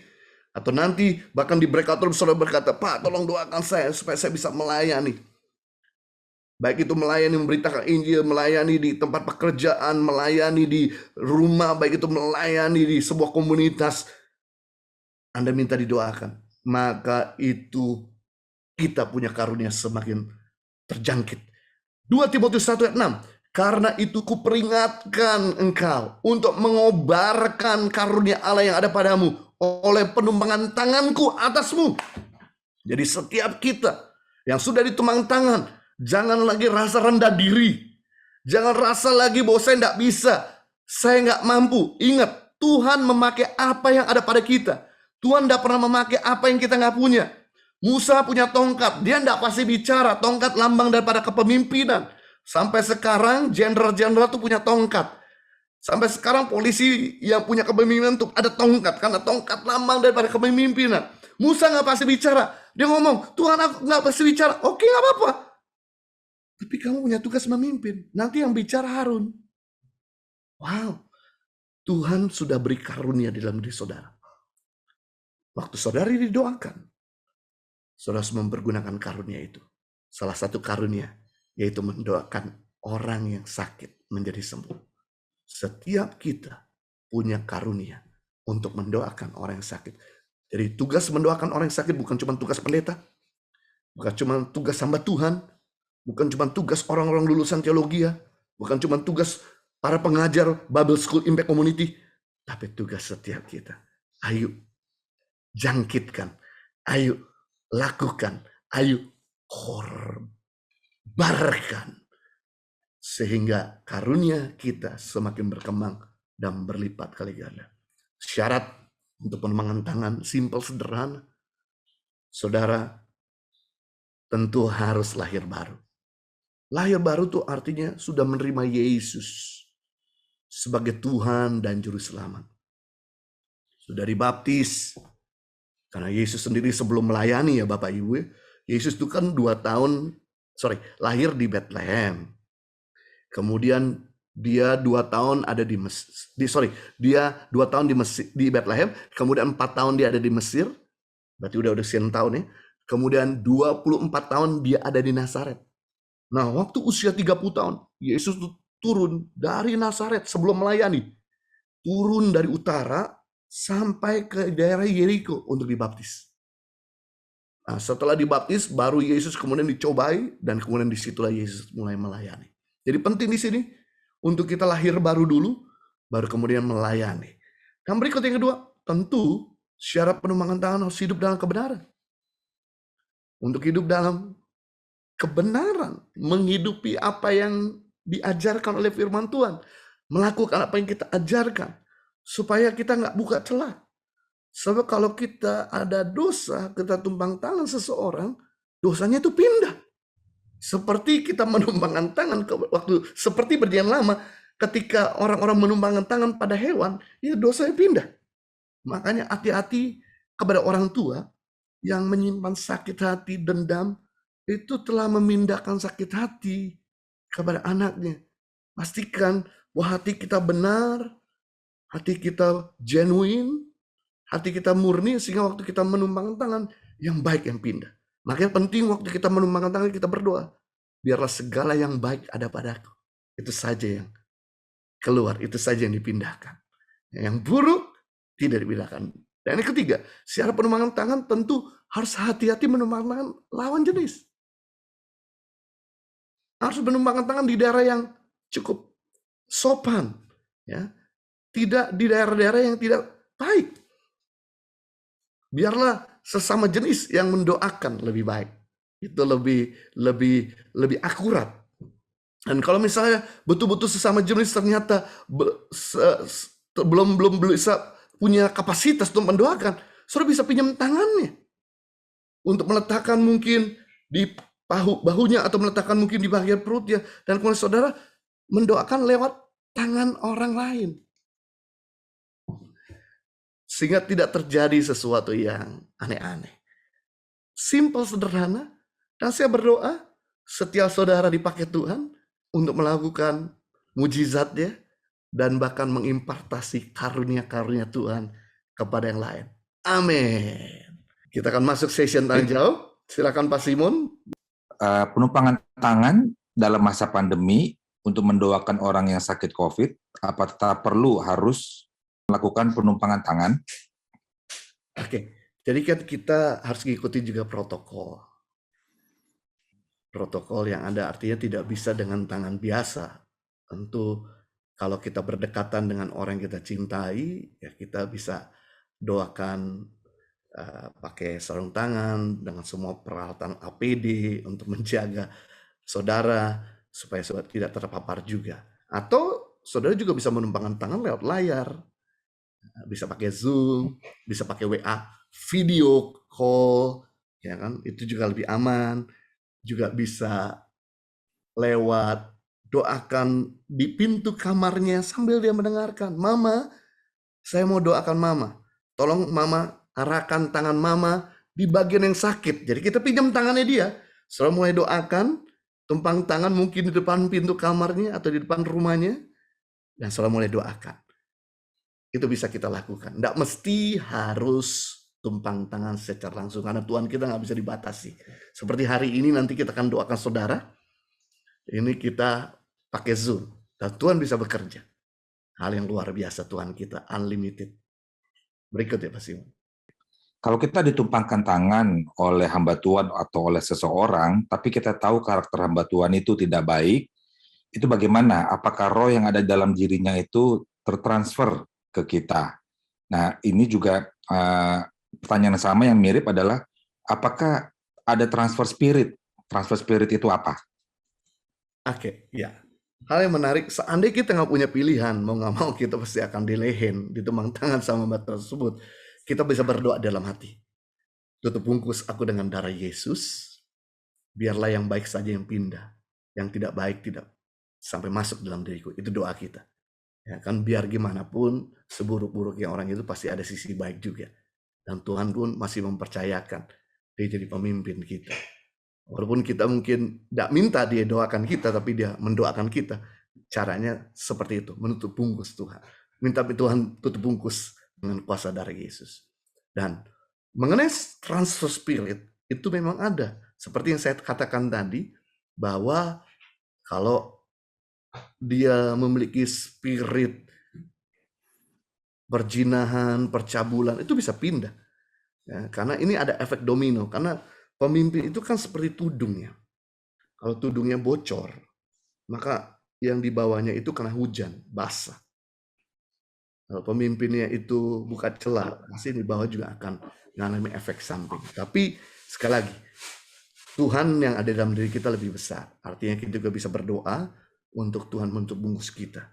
Atau nanti bahkan di breakout room saudara berkata, Pak tolong doakan saya supaya saya bisa melayani. Baik itu melayani memberitakan Injil, melayani di tempat pekerjaan, melayani di rumah, baik itu melayani di sebuah komunitas. Anda minta didoakan. Maka itu kita punya karunia semakin terjangkit. 2 Timotius 1 ayat 6. Karena itu kuperingatkan engkau untuk mengobarkan karunia Allah yang ada padamu oleh penumpangan tanganku atasmu. Jadi setiap kita yang sudah ditumpang tangan, jangan lagi rasa rendah diri. Jangan rasa lagi bahwa saya tidak bisa. Saya nggak mampu. Ingat, Tuhan memakai apa yang ada pada kita. Tuhan tidak pernah memakai apa yang kita nggak punya. Musa punya tongkat. Dia tidak pasti bicara. Tongkat lambang daripada kepemimpinan. Sampai sekarang jenderal-jenderal itu punya tongkat. Sampai sekarang polisi yang punya kepemimpinan itu ada tongkat. Karena tongkat lambang daripada kepemimpinan. Musa nggak pasti bicara. Dia ngomong, Tuhan aku nggak pasti bicara. Oke, nggak apa-apa. Tapi kamu punya tugas memimpin. Nanti yang bicara Harun. Wow. Tuhan sudah beri karunia di dalam diri saudara. Waktu saudari didoakan, saudara harus mempergunakan karunia itu. Salah satu karunia yaitu mendoakan orang yang sakit menjadi sembuh. Setiap kita punya karunia untuk mendoakan orang yang sakit. Jadi tugas mendoakan orang yang sakit bukan cuma tugas pendeta, bukan cuma tugas hamba Tuhan, bukan cuma tugas orang-orang lulusan teologi, bukan cuma tugas para pengajar Bible School Impact Community, tapi tugas setiap kita. Ayo jangkitkan, ayo lakukan, ayo korbankan. Sehingga karunia kita semakin berkembang dan berlipat kali ganda. Syarat untuk penumpangan tangan simpel sederhana. Saudara tentu harus lahir baru. Lahir baru itu artinya sudah menerima Yesus sebagai Tuhan dan Juru Selamat. Sudah dibaptis. Karena Yesus sendiri sebelum melayani ya Bapak Ibu, Yesus itu kan lahir di Bethlehem. Kemudian dia 2 tahun ada di di Bethlehem, kemudian 4 tahun dia ada di Mesir. Berarti udah sekian tahun ya. Kemudian 24 tahun dia ada di Nazaret. Nah, waktu usia 30 tahun, Yesus turun dari Nazaret sebelum melayani. Turun dari utara sampai ke daerah Yeriko untuk dibaptis. Nah, setelah dibaptis, baru Yesus kemudian dicobai, dan kemudian disitulah Yesus mulai melayani. Jadi penting di sini, untuk kita lahir baru dulu, baru kemudian melayani. Dan berikut yang kedua, tentu syarat penumpangan tangan harus hidup dalam kebenaran. Untuk hidup dalam kebenaran, menghidupi apa yang diajarkan oleh firman Tuhan, melakukan apa yang kita ajarkan, supaya kita nggak buka celah. Sebab kalau kita ada dosa, kita tumpang tangan seseorang, dosanya itu pindah. Seperti kita menumpangkan tangan waktu seperti perjanjian lama, ketika orang-orang menumpangkan tangan pada hewan, ya dosanya pindah. Makanya hati-hati kepada orang tua yang menyimpan sakit hati, dendam, itu telah memindahkan sakit hati kepada anaknya. Pastikan bahwa hati kita benar, hati kita genuine, hati kita murni, sehingga waktu kita menumpangkan tangan, yang baik yang pindah. Makanya penting waktu kita menumpangkan tangan, kita berdoa. Biarlah segala yang baik ada padaku. Itu saja yang keluar, itu saja yang dipindahkan. Yang buruk tidak dipindahkan. Dan yang ketiga, secara penumpangkan tangan tentu harus hati-hati menumpangkan tangan lawan jenis. Harus menumpangkan tangan di daerah yang cukup sopan, ya, tidak di daerah-daerah yang tidak baik. Biarlah sesama jenis yang mendoakan lebih baik. Itu lebih akurat. Dan kalau misalnya betul-betul sesama jenis ternyata belum bisa punya kapasitas untuk mendoakan, saudara bisa pinjam tangannya untuk meletakkan mungkin di bahunya atau meletakkan mungkin di bagian perutnya, dan kemudian saudara mendoakan lewat tangan orang lain. Sehingga tidak terjadi sesuatu yang aneh-aneh. Simple, sederhana, dan saya berdoa setiap saudara dipakai Tuhan untuk melakukan mujizatnya dan bahkan mengimpartasi karunia-karunia Tuhan kepada yang lain. Amin. Kita akan masuk session tanya jawab. Silakan Pak Simon. Penumpangan tangan dalam masa pandemi untuk mendoakan orang yang sakit COVID, apa tetap perlu harus melakukan penumpangan tangan? Oke, jadi kan kita harus mengikuti juga protokol. Protokol yang ada artinya tidak bisa dengan tangan biasa. Tentu kalau kita berdekatan dengan orang yang kita cintai, ya kita bisa doakan pakai sarung tangan dengan semua peralatan APD untuk menjaga saudara supaya saudara tidak terpapar juga. Atau saudara juga bisa menumpangkan tangan lewat layar, bisa pakai Zoom, bisa pakai WA video call, ya kan? Itu juga lebih aman. Juga bisa lewat doakan di pintu kamarnya sambil dia mendengarkan. Mama, saya mau doakan Mama. Tolong Mama arahkan tangan Mama di bagian yang sakit. Jadi kita pinjam tangannya dia. Setelah mulai doakan, tumpang tangan mungkin di depan pintu kamarnya atau di depan rumahnya. Dan setelah mulai doakan. Itu bisa kita lakukan. Tidak mesti harus tumpang tangan secara langsung. Karena Tuhan kita nggak bisa dibatasi. Seperti hari ini nanti kita akan doakan saudara. Ini kita pakai Zoom. Dan Tuhan bisa bekerja. Hal yang luar biasa Tuhan kita. Unlimited. Berikut ya Pak Simon. Kalau kita ditumpangkan tangan oleh hamba Tuhan atau oleh seseorang, tapi kita tahu karakter hamba Tuhan itu tidak baik, itu bagaimana? Apakah roh yang ada dalam dirinya itu tertransfer ke kita? Nah, ini juga pertanyaan sama yang mirip adalah, apakah ada transfer spirit? Transfer spirit itu apa? Oke, ya. Hal yang menarik, seandainya kita nggak punya pilihan, mau nggak mau kita pasti akan dilehen, ditumpang tangan sama batu tersebut. Kita bisa berdoa dalam hati. Tutup bungkus aku dengan darah Yesus, biarlah yang baik saja yang pindah, yang tidak baik tidak sampai masuk dalam diriku. Itu doa kita. Ya kan, biar gimana pun, seburuk-buruknya orang itu pasti ada sisi baik juga. Dan Tuhan pun masih mempercayakan dia jadi pemimpin kita. Walaupun kita mungkin tidak minta dia doakan kita, tapi dia mendoakan kita. Caranya seperti itu, menutup bungkus Tuhan. Minta Tuhan tutup bungkus dengan kuasa darah Yesus. Dan mengenai transfer spirit, itu memang ada. Seperti yang saya katakan tadi, bahwa kalau dia memiliki spirit perjinahan, percabulan, itu bisa pindah. Ya, karena ini ada efek domino. Karena pemimpin itu kan seperti tudungnya. Kalau tudungnya bocor, maka yang di bawahnya itu kena hujan, basah. Kalau pemimpinnya itu buka celah, pasti di bawah juga akan mengalami efek samping. Tapi sekali lagi, Tuhan yang ada dalam diri kita lebih besar. Artinya kita juga bisa berdoa untuk Tuhan menutup bungkus kita.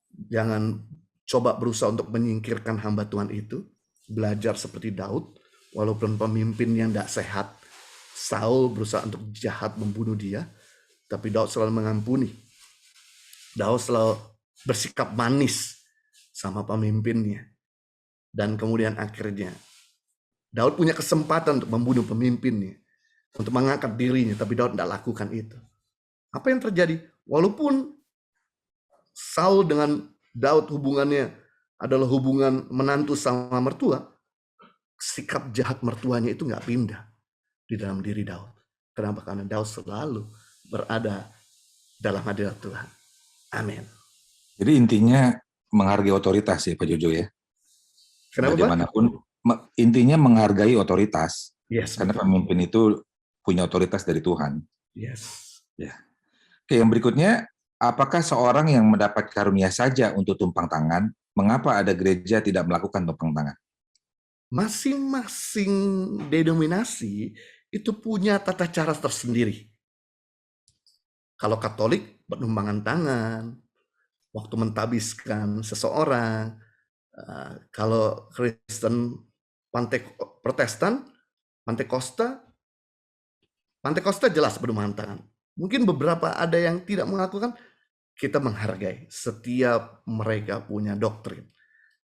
Jangan coba berusaha untuk menyingkirkan hamba Tuhan itu. Belajar seperti Daud, walaupun pemimpin yang tidak sehat. Saul berusaha untuk jahat membunuh dia, tapi Daud selalu mengampuni. Daud selalu bersikap manis sama pemimpinnya. Dan kemudian akhirnya Daud punya kesempatan untuk membunuh pemimpinnya, untuk mengangkat dirinya, tapi Daud tidak lakukan itu. Apa yang terjadi? Walaupun Saul dengan Daud hubungannya adalah hubungan menantu sama mertua, sikap jahat mertuanya itu nggak pindah di dalam diri Daud. Kenapa? Karena Daud selalu berada dalam hadirat Tuhan. Amin. Jadi intinya menghargai otoritas ya Pak Jojo ya. Kenapa, Pak? Bagaimanapun intinya menghargai otoritas. Yes, Karena betul. pemimpin itu punya otoritas dari Tuhan. Yes. Ya. Oke, yang berikutnya, apakah seorang yang mendapat karunia saja untuk tumpang tangan, mengapa ada gereja tidak melakukan tumpang tangan? Masing-masing denominasi itu punya tata cara tersendiri. Kalau Katolik, penumpangan tangan, waktu mentabiskan seseorang. Kalau Kristen Protestan, Pantekosta jelas penumpangan tangan. Mungkin beberapa ada yang tidak melakukan, kita menghargai. Setiap mereka punya doktrin.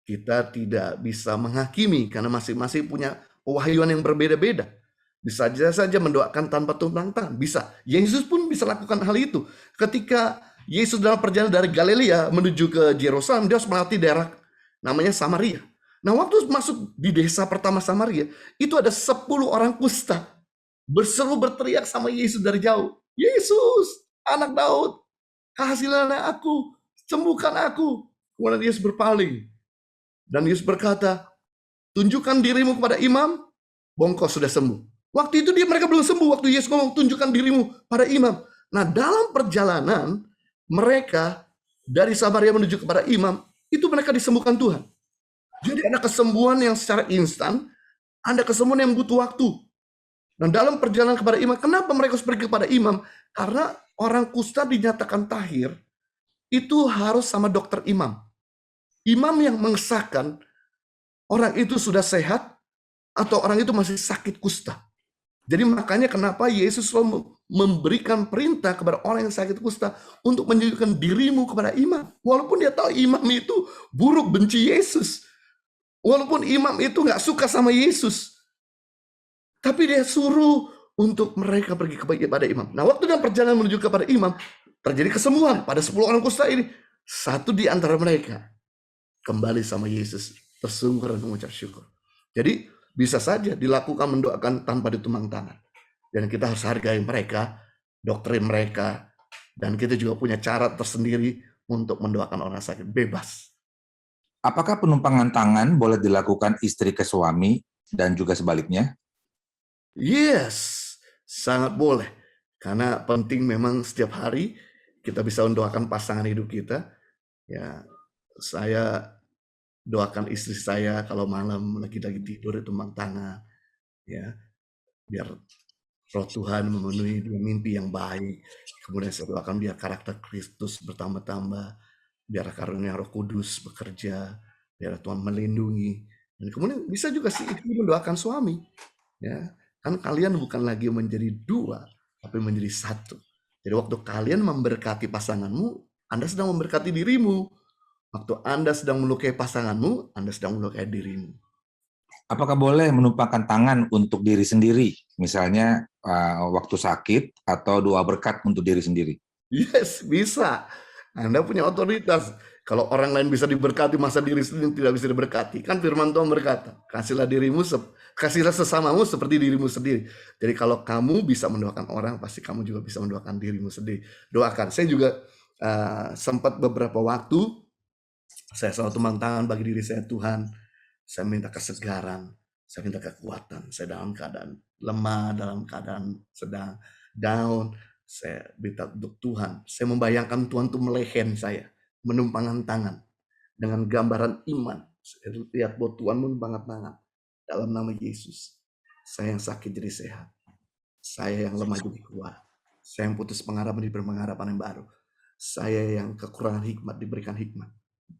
Kita tidak bisa menghakimi karena masing-masing punya pewahyuan yang berbeda-beda. Bisa saja mendoakan tanpa tumpang tangan. Bisa. Yesus pun bisa lakukan hal itu. Ketika Yesus dalam perjalanan dari Galilea menuju ke Yerusalem, dia harus melewati daerah namanya Samaria. Nah, waktu masuk di desa pertama Samaria, itu ada 10 orang kusta berseru berteriak sama Yesus dari jauh. Yesus, anak Daud, kasihlah aku, sembuhkan aku. Kemudian Yesus berpaling. Dan Yesus berkata, tunjukkan dirimu kepada imam, bongkok sudah sembuh. Waktu itu mereka belum sembuh, waktu Yesus ngomong, tunjukkan dirimu pada imam. Nah, dalam perjalanan, mereka dari Samaria menuju kepada imam, itu mereka disembuhkan Tuhan. Jadi ada kesembuhan yang secara instan, ada kesembuhan yang butuh waktu. Dan dalam perjalanan kepada imam, kenapa mereka harus pergi kepada imam? Karena orang kusta dinyatakan tahir, itu harus sama dokter imam. Imam yang mengesahkan orang itu sudah sehat atau orang itu masih sakit kusta. Jadi makanya kenapa Yesus selalu memberikan perintah kepada orang yang sakit kusta untuk menunjukkan dirimu kepada imam. Walaupun dia tahu imam itu buruk, benci Yesus. Walaupun imam itu nggak suka sama Yesus. Tapi dia suruh untuk mereka pergi kepada imam. Nah, waktu dalam perjalanan menuju kepada imam, terjadi kesembuhan pada 10 orang kusta ini. Satu di antara mereka kembali sama Yesus, tersungkur dan mengucap syukur. Jadi bisa saja dilakukan mendoakan tanpa ditumpang tangan. Dan kita harus hargai mereka, doktrin mereka, dan kita juga punya cara tersendiri untuk mendoakan orang sakit, bebas. Apakah penumpangan tangan boleh dilakukan istri ke suami dan juga sebaliknya? Yes, sangat boleh. Karena penting memang setiap hari kita bisa mendoakan pasangan hidup kita. Ya, saya doakan istri saya kalau malam lagi tidur itu tumpang tangan. Ya, biar roh Tuhan memenuhi mimpi yang baik. Kemudian saya doakan biar karakter Kristus bertambah-tambah. Biar karunia Roh Kudus bekerja. Biar Tuhan melindungi. Dan kemudian bisa juga si istri mendoakan suami. Ya, kan kalian bukan lagi menjadi dua, tapi menjadi satu. Jadi waktu kalian memberkati pasanganmu, Anda sedang memberkati dirimu. Waktu Anda sedang melukai pasanganmu, Anda sedang melukai dirimu. Apakah boleh menumpangkan tangan untuk diri sendiri, misalnya waktu sakit atau doa berkat untuk diri sendiri? Yes, bisa. Anda punya otoritas. Kalau orang lain bisa diberkati, masa diri sendiri tidak bisa diberkati? Kan firman Tuhan berkata, kasihlah sesamamu seperti dirimu sendiri. Jadi kalau kamu bisa mendoakan orang, pasti kamu juga bisa mendoakan dirimu sendiri. Doakan. Saya juga sempat beberapa waktu, saya selalu tumpang tangan bagi diri saya, Tuhan, saya minta kesegaran, saya minta kekuatan, saya dalam keadaan lemah, dalam keadaan sedang down, saya minta untuk Tuhan. Saya membayangkan Tuhan itu melehen saya, menumpangkan tangan dengan gambaran iman. Saya lihat bahwa Tuhan menumpangkan tangan dalam nama Yesus. Saya yang sakit jadi sehat. Saya yang lemah jadi kuat. Saya yang putus pengharapan diberi pengharapan yang baru. Saya yang kekurangan hikmat diberikan hikmat.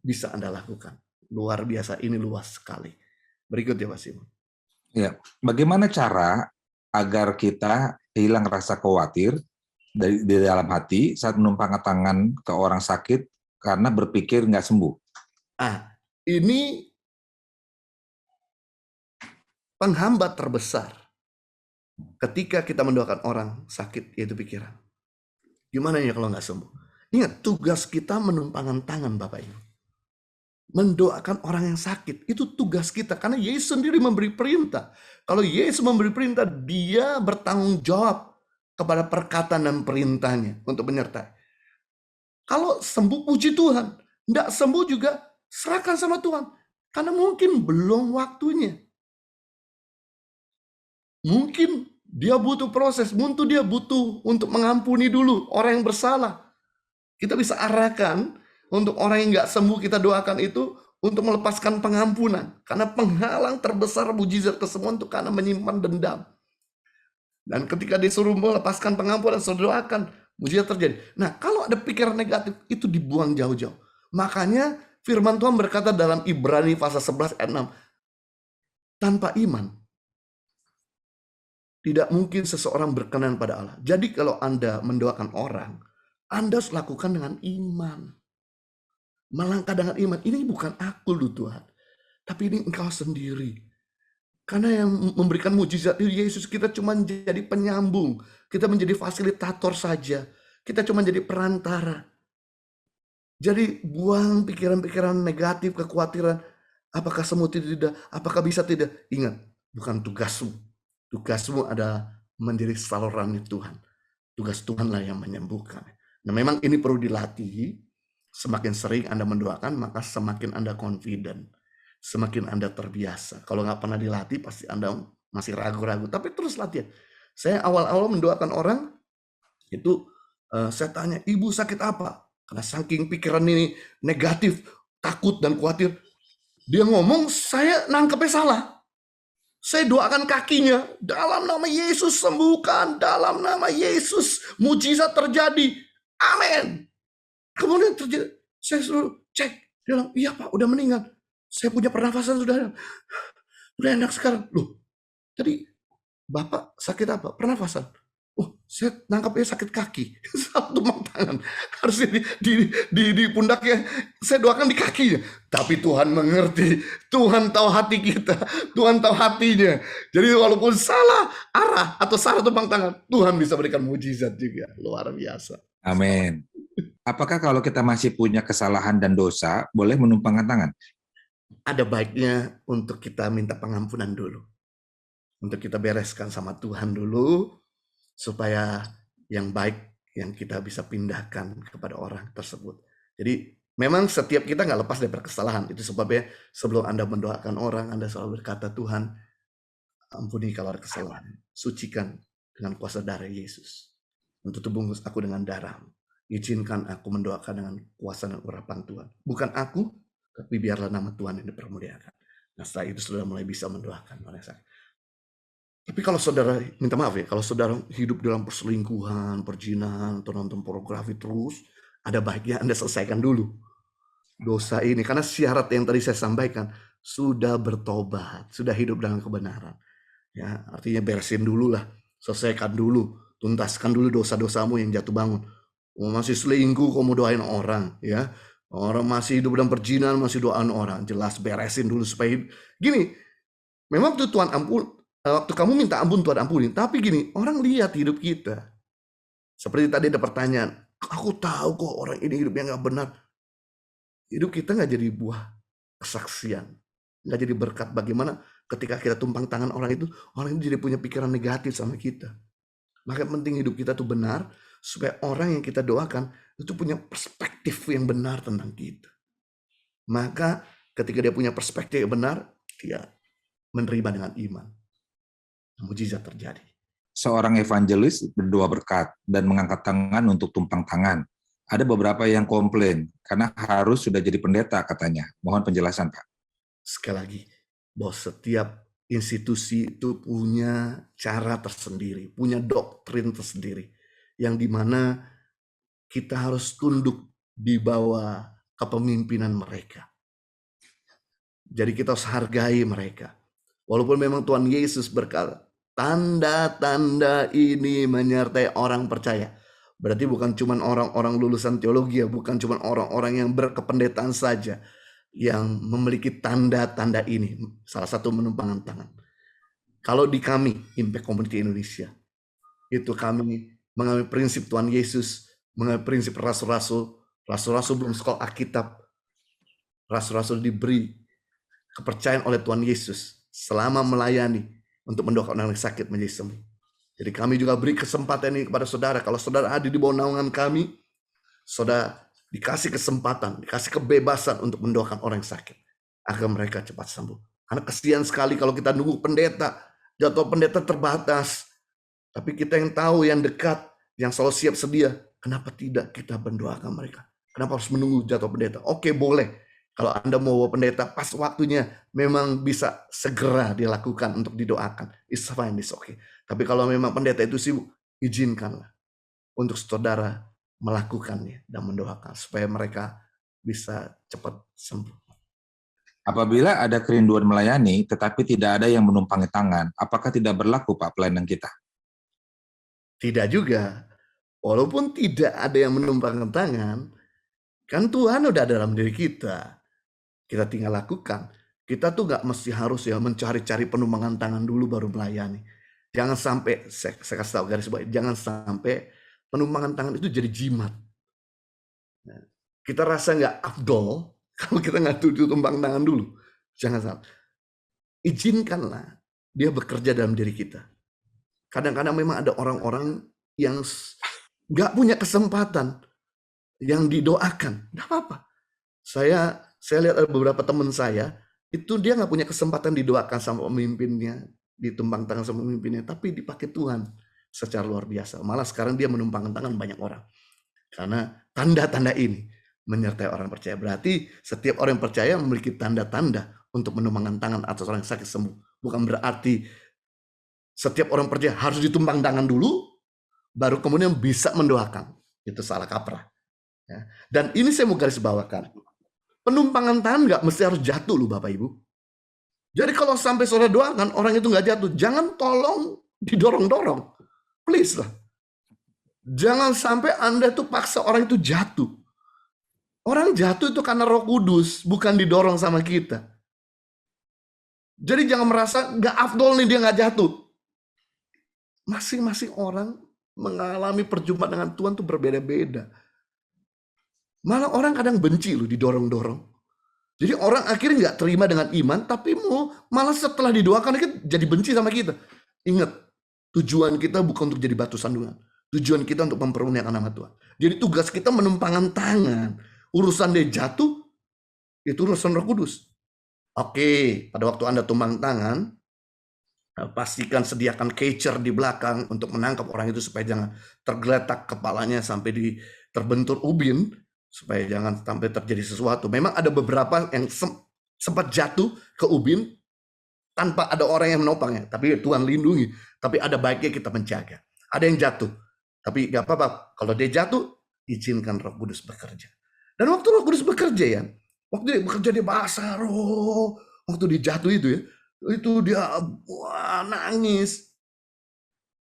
Bisa Anda lakukan. Luar biasa, ini luas sekali. Berikut ya Pak Simon. Ya, bagaimana cara agar kita hilang rasa khawatir di dalam hati saat menumpangkan tangan ke orang sakit karena berpikir nggak sembuh? Ini penghambat terbesar ketika kita mendoakan orang sakit, yaitu pikiran. Gimana ya kalau nggak sembuh? Ingat, tugas kita menumpangkan tangan Bapak Ibu. Mendoakan orang yang sakit, itu tugas kita. Karena Yesus sendiri memberi perintah. Kalau Yesus memberi perintah, dia bertanggung jawab kepada perkataan dan perintahnya untuk menyertai. Kalau sembuh, puji Tuhan. Tidak sembuh juga, serahkan sama Tuhan. Karena mungkin belum waktunya. Mungkin dia butuh proses, mungkin dia butuh untuk mengampuni dulu orang yang bersalah. Kita bisa arahkan untuk orang yang nggak sembuh, kita doakan itu untuk melepaskan pengampunan. Karena penghalang terbesar mujizat kesembuhan itu karena menyimpan dendam. Dan ketika disuruh melepaskan pengampunan, suruh doakan, mujizat terjadi. Nah, kalau ada pikiran negatif, itu dibuang jauh-jauh. Makanya firman Tuhan berkata dalam Ibrani pasal 11 ayat 6, tanpa iman, tidak mungkin seseorang berkenan pada Allah. Jadi kalau Anda mendoakan orang, Anda harus lakukan dengan iman. Melangkah dengan iman. Ini bukan aku loh Tuhan. Tapi ini engkau sendiri. Karena yang memberikan mujizat itu Yesus, kita cuma jadi penyambung. Kita menjadi fasilitator saja. Kita cuma jadi perantara. Jadi buang pikiran-pikiran negatif, kekhawatiran. Apakah semua tidak? Apakah bisa tidak? Ingat, bukan tugasmu. Tugasmu adalah menjadi saluran Tuhan. Tugas Tuhanlah yang menyembuhkan. Nah, memang ini perlu dilatih. Semakin sering Anda mendoakan, maka semakin Anda confident. Semakin Anda terbiasa. Kalau nggak pernah dilatih, pasti Anda masih ragu-ragu. Tapi terus latihan. Saya awal-awal mendoakan orang, itu saya tanya, ibu sakit apa? Karena saking pikiran ini negatif, takut dan khawatir. Dia ngomong, saya nangkepnya salah. Saya doakan kakinya, dalam nama Yesus sembuhkan, dalam nama Yesus mujizat terjadi. Amin. Kemudian terjadi, saya suruh cek, dia bilang, iya Pak, udah meninggal. Saya punya pernafasan sudah enak sekarang. Loh, tadi Bapak sakit apa? Pernafasan. Oh, saya nangkapnya sakit kaki. Satu tangan. Harusnya di pundaknya. Saya doakan di kakinya. Tapi Tuhan mengerti. Tuhan tahu hati kita. Tuhan tahu hatinya. Jadi walaupun salah arah atau salah tumpang tangan, Tuhan bisa berikan mujizat juga. Luar biasa. Amin. Apakah kalau kita masih punya kesalahan dan dosa, boleh menumpangkan tangan? Ada baiknya untuk kita minta pengampunan dulu. Untuk kita bereskan sama Tuhan dulu. Supaya yang baik yang kita bisa pindahkan kepada orang tersebut. Jadi memang setiap kita nggak lepas dari kesalahan. Itu sebabnya sebelum Anda mendoakan orang, Anda selalu berkata, Tuhan ampuni kalau ada kesalahan. Sucikan dengan kuasa darah Yesus. Untuk tebus aku dengan darah. Izinkan aku mendoakan dengan kuasa dan urapan Tuhan. Bukan aku, tapi biarlah nama Tuhan yang dipermuliakan. Nah setelah itu sudah mulai bisa mendoakan oleh saya. Tapi kalau saudara, minta maaf ya, kalau saudara hidup dalam perselingkuhan, perjinahan, atau nonton pornografi terus, ada baiknya Anda selesaikan dulu dosa ini. Karena syarat yang tadi saya sampaikan, sudah bertobat, sudah hidup dengan kebenaran. Ya, artinya beresin dulu lah, selesaikan dulu, tuntaskan dulu dosa-dosamu yang jatuh bangun. Masih selingkuh, kamu doain orang, ya. Orang masih hidup dalam perjinahan, masih doain orang. Jelas beresin dulu supaya gini. Memang tuh Tuhan ampun. Waktu kamu minta ampun, Tuhan ampuni. Tapi gini, orang lihat hidup kita. Seperti tadi ada pertanyaan, aku tahu kok orang ini hidupnya nggak benar. Hidup kita nggak jadi buah kesaksian. Nggak jadi berkat. Bagaimana ketika kita tumpang tangan orang itu jadi punya pikiran negatif sama kita. Maka penting hidup kita tuh benar, supaya orang yang kita doakan itu punya perspektif yang benar tentang kita. Maka ketika dia punya perspektif yang benar, dia menerima dengan iman. Mujizat terjadi. Seorang evangelis berdoa berkat dan mengangkat tangan untuk tumpang tangan. Ada beberapa yang komplain karena harus sudah jadi pendeta katanya. Mohon penjelasan, Pak. Sekali lagi, bahwa setiap institusi itu punya cara tersendiri, punya doktrin tersendiri, yang dimana kita harus tunduk di bawah kepemimpinan mereka. Jadi kita harus hargai mereka. Walaupun memang Tuhan Yesus berkata, tanda-tanda ini menyertai orang percaya. Berarti bukan cuma orang-orang lulusan teologi, bukan cuma orang-orang yang berkependetaan saja yang memiliki tanda-tanda ini. Salah satu menumpangkan tangan. Kalau di kami, Impact Community Indonesia, itu kami mengambil prinsip Tuhan Yesus, mengenai prinsip rasul-rasul. Rasul-rasul belum sekolah Alkitab. Rasul-rasul diberi kepercayaan oleh Tuhan Yesus selama melayani untuk mendoakan orang yang sakit menjadi sembuh. Jadi kami juga beri kesempatan ini kepada saudara. Kalau saudara hadir di bawah naungan kami, saudara dikasih kesempatan, dikasih kebebasan untuk mendoakan orang yang sakit agar mereka cepat sembuh. Karena kesian sekali kalau kita nunggu pendeta, jadwal pendeta terbatas. Tapi kita yang tahu, yang dekat, yang selalu siap sedia, kenapa tidak kita mendoakan mereka? Kenapa harus menunggu jadwal pendeta? Oke, boleh. Kalau Anda mau bawa pendeta, pas waktunya memang bisa segera dilakukan untuk didoakan. It's fine, it's okay. Tapi kalau memang pendeta itu sibuk, izinkanlah untuk saudara melakukannya dan mendoakan supaya mereka bisa cepat sembuh. Apabila ada kerinduan melayani, tetapi tidak ada yang menumpangi tangan, apakah tidak berlaku, Pak, pelayanan kita? Tidak juga. Walaupun tidak ada yang menumpangkan tangan, kan Tuhan udah dalam diri kita. Kita tinggal lakukan. Kita tuh gak mesti harus ya mencari-cari penumpangan tangan dulu baru melayani. Jangan sampai, saya kasih tahu garis bawah, jangan sampai penumpangan tangan itu jadi jimat. Kita rasa gak afdol kalau kita gak tumpang tangan dulu. Jangan sampai. Izinkanlah dia bekerja dalam diri kita. Kadang-kadang memang ada orang-orang yang gak punya kesempatan yang didoakan. Gak apa-apa. Saya lihat ada beberapa teman saya, itu dia nggak punya kesempatan didoakan sama pemimpinnya, ditumpang tangan sama pemimpinnya, tapi dipakai Tuhan secara luar biasa. Malah sekarang dia menumpangkan tangan banyak orang. Karena tanda-tanda ini menyertai orang percaya. Berarti setiap orang percaya memiliki tanda-tanda untuk menumpangkan tangan atas orang yang sakit sembuh. Bukan berarti setiap orang percaya harus ditumpang tangan dulu, baru kemudian bisa mendoakan. Itu salah kaprah. Ya. Dan ini saya mau garis bawakan. Penumpangan tangan nggak mesti harus jatuh loh Bapak Ibu. Jadi kalau sampai saudara doakan orang itu nggak jatuh, jangan tolong didorong-dorong. Please lah. Jangan sampai Anda tuh paksa orang itu jatuh. Orang jatuh itu karena Roh Kudus, bukan didorong sama kita. Jadi jangan merasa nggak afdol nih dia nggak jatuh. Masing-masing orang mengalami perjumpaan dengan Tuhan tuh berbeda-beda. Malah orang kadang benci loh didorong-dorong. Jadi orang akhirnya nggak terima dengan iman, tapi malah setelah didoakan jadi benci sama kita. Ingat, tujuan kita bukan untuk jadi batu sandungan. Tujuan kita untuk mempermuliakan nama Tuhan. Jadi tugas kita menumpangkan tangan. Urusan dia jatuh, itu urusan Roh Kudus. Oke, pada waktu Anda tumpang tangan, pastikan sediakan catcher di belakang untuk menangkap orang itu supaya jangan tergeletak kepalanya sampai terbentur ubin. Supaya jangan sampai terjadi sesuatu. Memang ada beberapa yang sempat jatuh ke ubin tanpa ada orang yang menopangnya. Tapi Tuhan lindungi. Tapi ada baiknya kita menjaga. Ada yang jatuh. Tapi gak apa-apa. Kalau dia jatuh, izinkan Roh Kudus bekerja. Dan waktu Roh Kudus bekerja ya, waktu dia bekerja dia bahasa roh, waktu dia jatuh itu ya, itu dia nangis.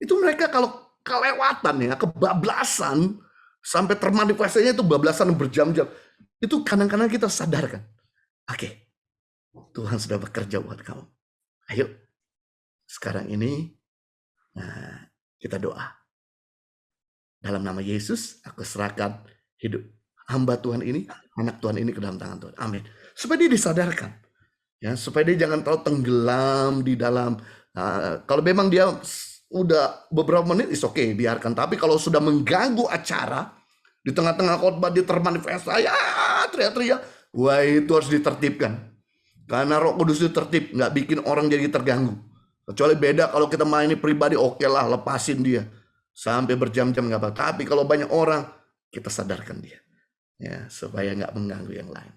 Itu mereka kalau kelewatan ya, kebablasan, sampai termanifestasinya itu bablasan berjam-jam. Itu kadang-kadang kita sadarkan. Oke, Tuhan sudah bekerja buat kamu. Ayo, sekarang ini kita doa. Dalam nama Yesus, aku serahkan hidup hamba Tuhan ini, anak Tuhan ini ke dalam tangan Tuhan. Amin. Supaya dia disadarkan. Ya, supaya dia jangan terlalu tenggelam di dalam. Kalau memang dia udah beberapa menit, is okay, biarkan. Tapi kalau sudah mengganggu acara, di tengah-tengah khotbah dia termanifestasi, teriak-teriak, wah itu harus ditertibkan. Karena Roh Kudus itu tertib, nggak bikin orang jadi terganggu. Kecuali beda kalau kita main ini pribadi, oke lah, lepasin dia. Sampai berjam-jam nggak apa. Tapi kalau banyak orang, kita sadarkan dia. Ya, supaya nggak mengganggu yang lain.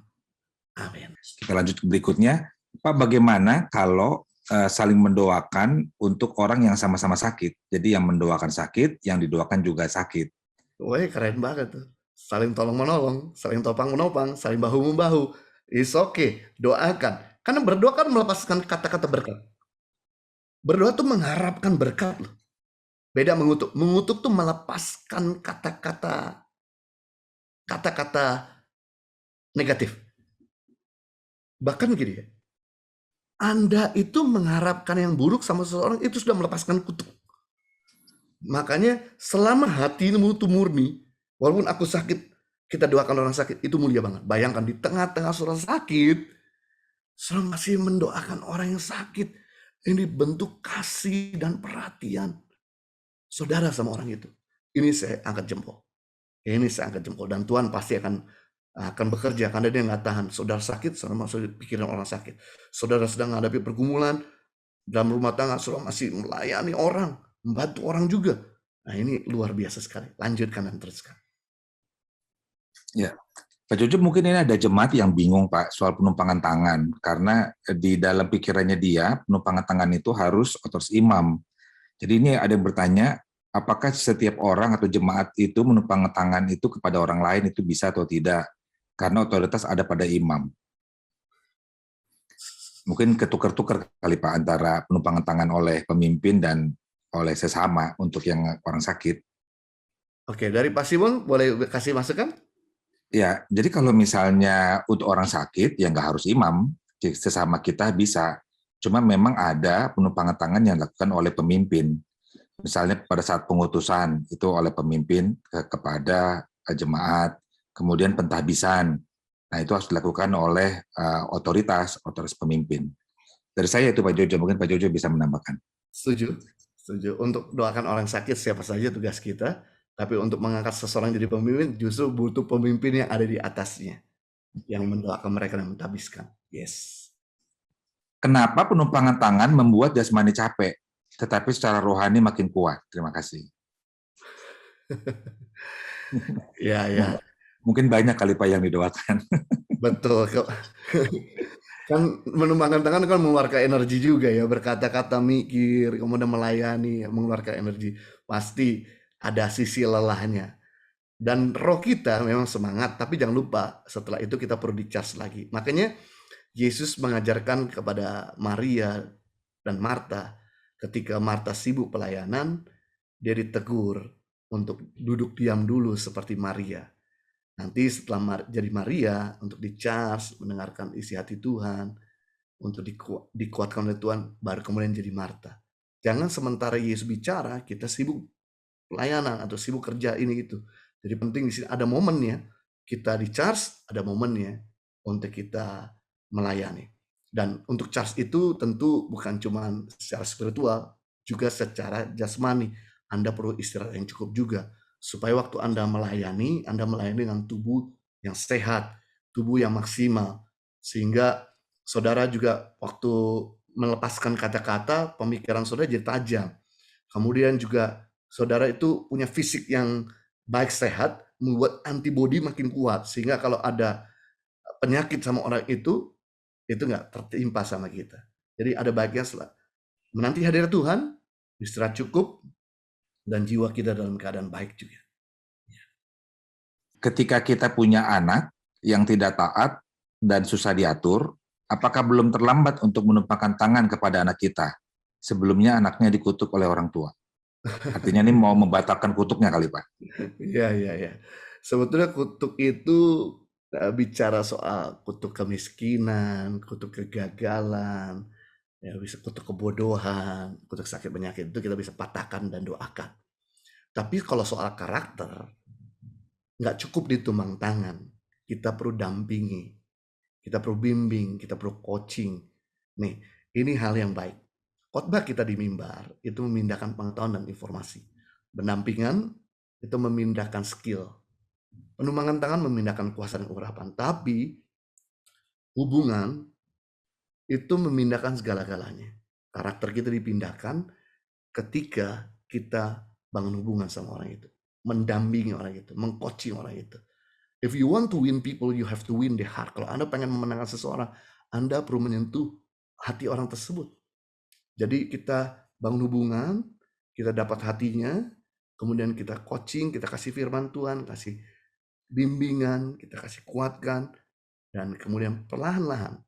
Amin. Kita lanjut ke berikutnya. Pak, bagaimana kalau saling mendoakan untuk orang yang sama-sama sakit? Jadi yang mendoakan sakit, yang didoakan juga sakit. Wah, keren banget tuh. Saling tolong-menolong, saling topang-menopang, saling bahu-membahu. It's okay, doakan. Karena berdoa kan melepaskan kata-kata berkat. Berdoa tuh mengharapkan berkat loh. Beda mengutuk. Mengutuk tuh melepaskan kata-kata negatif. Bahkan gini ya, Anda itu mengharapkan yang buruk sama seseorang, itu sudah melepaskan kutuk. Makanya selama hatimu itu murni, Walaupun aku sakit, kita doakan orang sakit, itu mulia banget. Bayangkan di tengah-tengah saudara sakit, saudara masih mendoakan orang yang sakit. Ini bentuk kasih dan perhatian saudara sama orang itu. Ini saya angkat jempol. Ini saya angkat jempol. Dan Tuhan pasti akan bekerja karena dia nggak tahan. Saudara sakit, saudara masuk pikiran orang sakit. Saudara sedang menghadapi pergumulan dalam rumah tangga, saudara masih melayani orang, membantu orang juga. Nah ini luar biasa sekali. Lanjutkan dan teruskan. Ya, Pak Jojo mungkin ini ada jemaat yang bingung Pak soal penumpangan tangan karena di dalam pikirannya dia penumpangan tangan itu harus otoritas imam. Jadi ini ada yang bertanya, apakah setiap orang atau jemaat itu menumpang tangan itu kepada orang lain itu bisa atau tidak? Karena otoritas ada pada imam. Mungkin ketukar-tukar kali Pak antara penumpangan tangan oleh pemimpin dan oleh sesama untuk yang orang sakit. Oke, dari Pak Simon boleh kasih masukan? Ya, jadi kalau misalnya untuk orang sakit, ya nggak harus imam, sesama kita bisa. Cuma memang ada penumpangan tangan yang dilakukan oleh pemimpin. Misalnya pada saat pengutusan, itu oleh pemimpin kepada jemaat, kemudian pentahbisan. Nah, itu harus dilakukan oleh otoritas pemimpin. Dari saya itu Pak Jojo, mungkin Pak Jojo bisa menambahkan. Setuju, setuju. Untuk doakan orang sakit siapa saja tugas kita, tapi untuk mengangkat seseorang jadi pemimpin justru butuh pemimpin yang ada di atasnya, yang mendoakan mereka dan mentahbiskan. Yes. Kenapa penumpangan tangan membuat jasmani capek, tetapi secara rohani makin kuat? Terima kasih. Ya, ya, Mungkin banyak kali Pak yang didoakan. betul. Kan menumpangkan tangan kan mengeluarkan energi juga ya, berkata-kata, mikir, kemudian melayani, mengeluarkan energi. Pasti ada sisi lelahnya. Dan roh kita memang semangat, tapi jangan lupa setelah itu kita perlu di-charge lagi. Makanya Yesus mengajarkan kepada Maria dan Marta, ketika Marta sibuk pelayanan, dia ditegur untuk duduk diam dulu seperti Maria. Nanti setelah jadi Maria, untuk di-charge, mendengarkan isi hati Tuhan, untuk dikuatkan oleh Tuhan, baru kemudian jadi Marta. Jangan sementara Yesus bicara, kita sibuk pelayanan atau sibuk kerja ini itu. Jadi penting di sini ada momennya, kita di-charge, ada momennya untuk kita melayani. Dan untuk charge itu tentu bukan cuma secara spiritual, juga secara jasmani. Anda perlu istirahat yang cukup juga, supaya waktu Anda melayani dengan tubuh yang sehat, tubuh yang maksimal, sehingga saudara juga waktu melepaskan kata-kata, pemikiran saudara jadi tajam. Kemudian juga saudara itu punya fisik yang baik sehat, membuat antibodi makin kuat, sehingga kalau ada penyakit sama orang itu nggak tertimpa sama kita. Jadi ada baiknya menanti hadirat Tuhan, istirahat cukup, dan jiwa kita dalam keadaan baik juga. Ketika kita punya anak yang tidak taat dan susah diatur, apakah belum terlambat untuk menumpahkan tangan kepada anak kita? Sebelumnya anaknya dikutuk oleh orang tua. Artinya ini mau membatalkan kutuknya kali Pak. Iya, iya, iya. Sebetulnya kutuk itu bicara soal kutuk kemiskinan, kutuk kegagalan, ya bisa kutuk kebodohan, kutuk sakit penyakit, itu kita bisa patahkan dan doakan. Tapi kalau soal karakter, nggak cukup ditumbang tangan. Kita perlu dampingi, kita perlu bimbing, kita perlu coaching. Nih, ini hal yang baik. Khotbah kita di mimbar itu memindahkan pengetahuan dan informasi. Pendampingan itu memindahkan skill. Penumpangan tangan memindahkan kuasa dan urapan. Tapi hubungan itu memindahkan segala-galanya. Karakter kita dipindahkan ketika kita bangun hubungan sama orang itu. Mendampingi orang itu, mengcoaching orang itu. If you want to win people, you have to win the heart. Kalau Anda pengen memenangkan seseorang, Anda perlu menyentuh hati orang tersebut. Jadi kita bangun hubungan, kita dapat hatinya, kemudian kita coaching, kita kasih firman Tuhan, kasih bimbingan, kita kasih kuatkan, dan kemudian perlahan-lahan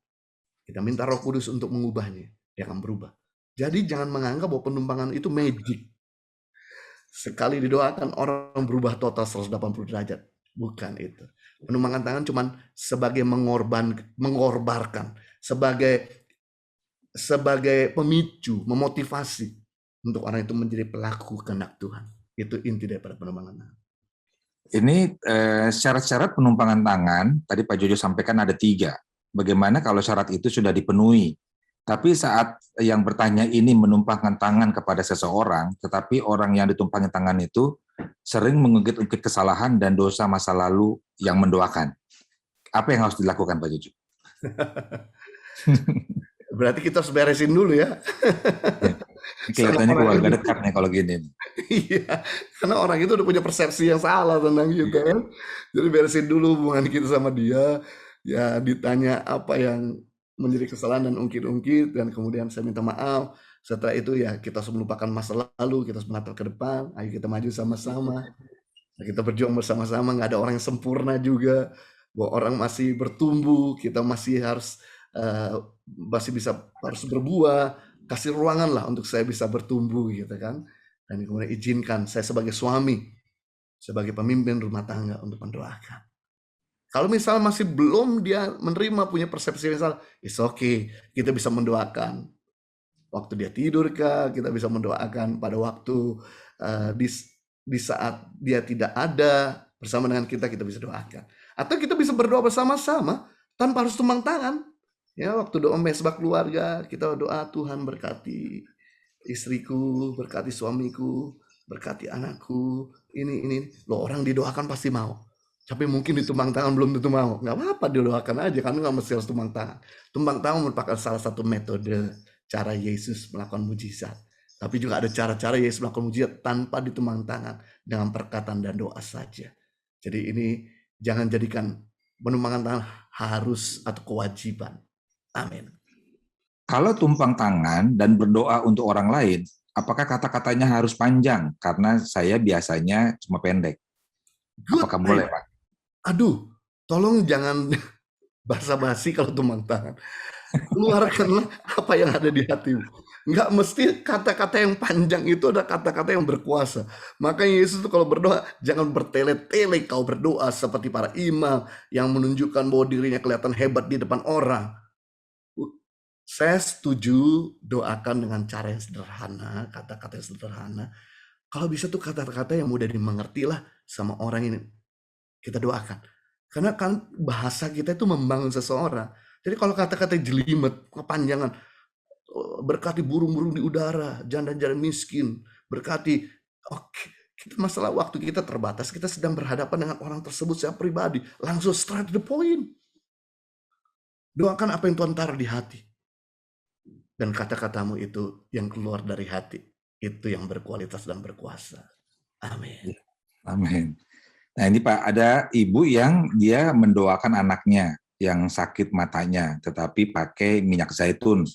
kita minta Roh Kudus untuk mengubahnya, dia akan berubah. Jadi jangan menganggap bahwa penumpangan itu magic. Sekali didoakan orang berubah total 180 derajat. Bukan itu. Penumpangan tangan cuma sebagai mengorbankan, sebagai pemicu, memotivasi untuk orang itu menjadi pelaku kehendak Tuhan. Itu inti daripada penumpangan tangan. Ini syarat-syarat penumpangan tangan, tadi Pak Jojo sampaikan ada 3. Bagaimana kalau syarat itu sudah dipenuhi? Tapi saat yang bertanya ini menumpangkan tangan kepada seseorang, tetapi orang yang ditumpangi tangan itu sering mengungkit-ungkit kesalahan dan dosa masa lalu yang mendoakan. Apa yang harus dilakukan Pak Jojo? Berarti kita harus beresin dulu ya. Kelihatannya keluarga dekat nih kalau gini. Iya, karena orang itu udah punya persepsi yang salah tentang kita kan. Jadi beresin dulu hubungan kita sama dia. Ya ditanya apa yang menjadi kesalahan dan ungkit-ungkit, dan kemudian saya minta maaf. Setelah itu ya kita harus melupakan masa lalu, kita harus menatap ke depan. Ayo kita maju sama-sama. Kita berjuang bersama-sama. Nggak ada orang yang sempurna juga. Bahwa orang masih bertumbuh, kita masih harus harus berbuah. Kasih ruangan lah untuk saya bisa bertumbuh gitu kan. Dan kemudian izinkan saya sebagai suami, sebagai pemimpin rumah tangga untuk mendoakan. Kalau misalnya masih belum dia menerima, punya persepsi yang salah, it's okay, kita bisa mendoakan. Waktu dia tidur kah, kita bisa mendoakan pada waktu di saat dia tidak ada bersama dengan kita bisa doakan. Atau kita bisa berdoa bersama-sama tanpa harus tumpang tangan. Ya, waktu doa mesbah keluarga, kita doa Tuhan berkati istriku, berkati suamiku, berkati anakku, ini. Loh, orang didoakan pasti mau. Tapi mungkin ditumpang tangan belum tentu mau. Nggak apa-apa, didoakan aja, karena nggak mesti harus tumpang tangan. Tumpang tangan merupakan salah satu metode cara Yesus melakukan mujizat. Tapi juga ada cara-cara Yesus melakukan mujizat tanpa ditumpang tangan, dengan perkataan dan doa saja. Jadi ini jangan jadikan menumpangkan tangan harus atau kewajiban. Amin. Kalau tumpang tangan dan berdoa untuk orang lain, apakah kata-katanya harus panjang? Karena saya biasanya cuma pendek. Apakah boleh, Pak? Aduh, tolong jangan basa-basi kalau tumpang tangan. Keluarkanlah apa yang ada di hatimu. Nggak mesti kata-kata yang panjang itu ada kata-kata yang berkuasa. Makanya Yesus itu kalau berdoa, jangan bertele-tele kau berdoa seperti para imam yang menunjukkan bahwa dirinya kelihatan hebat di depan orang. Saya setuju doakan dengan cara yang sederhana, kata-kata yang sederhana. Kalau bisa tuh kata-kata yang mudah dimengerti lah sama orang ini. Kita doakan. Karena kan bahasa kita itu membangun seseorang. Jadi kalau kata-kata jelimet, kepanjangan, berkati burung-burung di udara, janda-janda miskin, berkati, kita masalah waktu kita terbatas, kita sedang berhadapan dengan orang tersebut secara pribadi, langsung straight to the point. Doakan apa yang Tuhan taruh di hati. Dan kata-katamu itu yang keluar dari hati, itu yang berkualitas dan berkuasa. Amin. Amin. Nah ini Pak, ada ibu yang dia mendoakan anaknya yang sakit matanya, tetapi pakai minyak zaitun.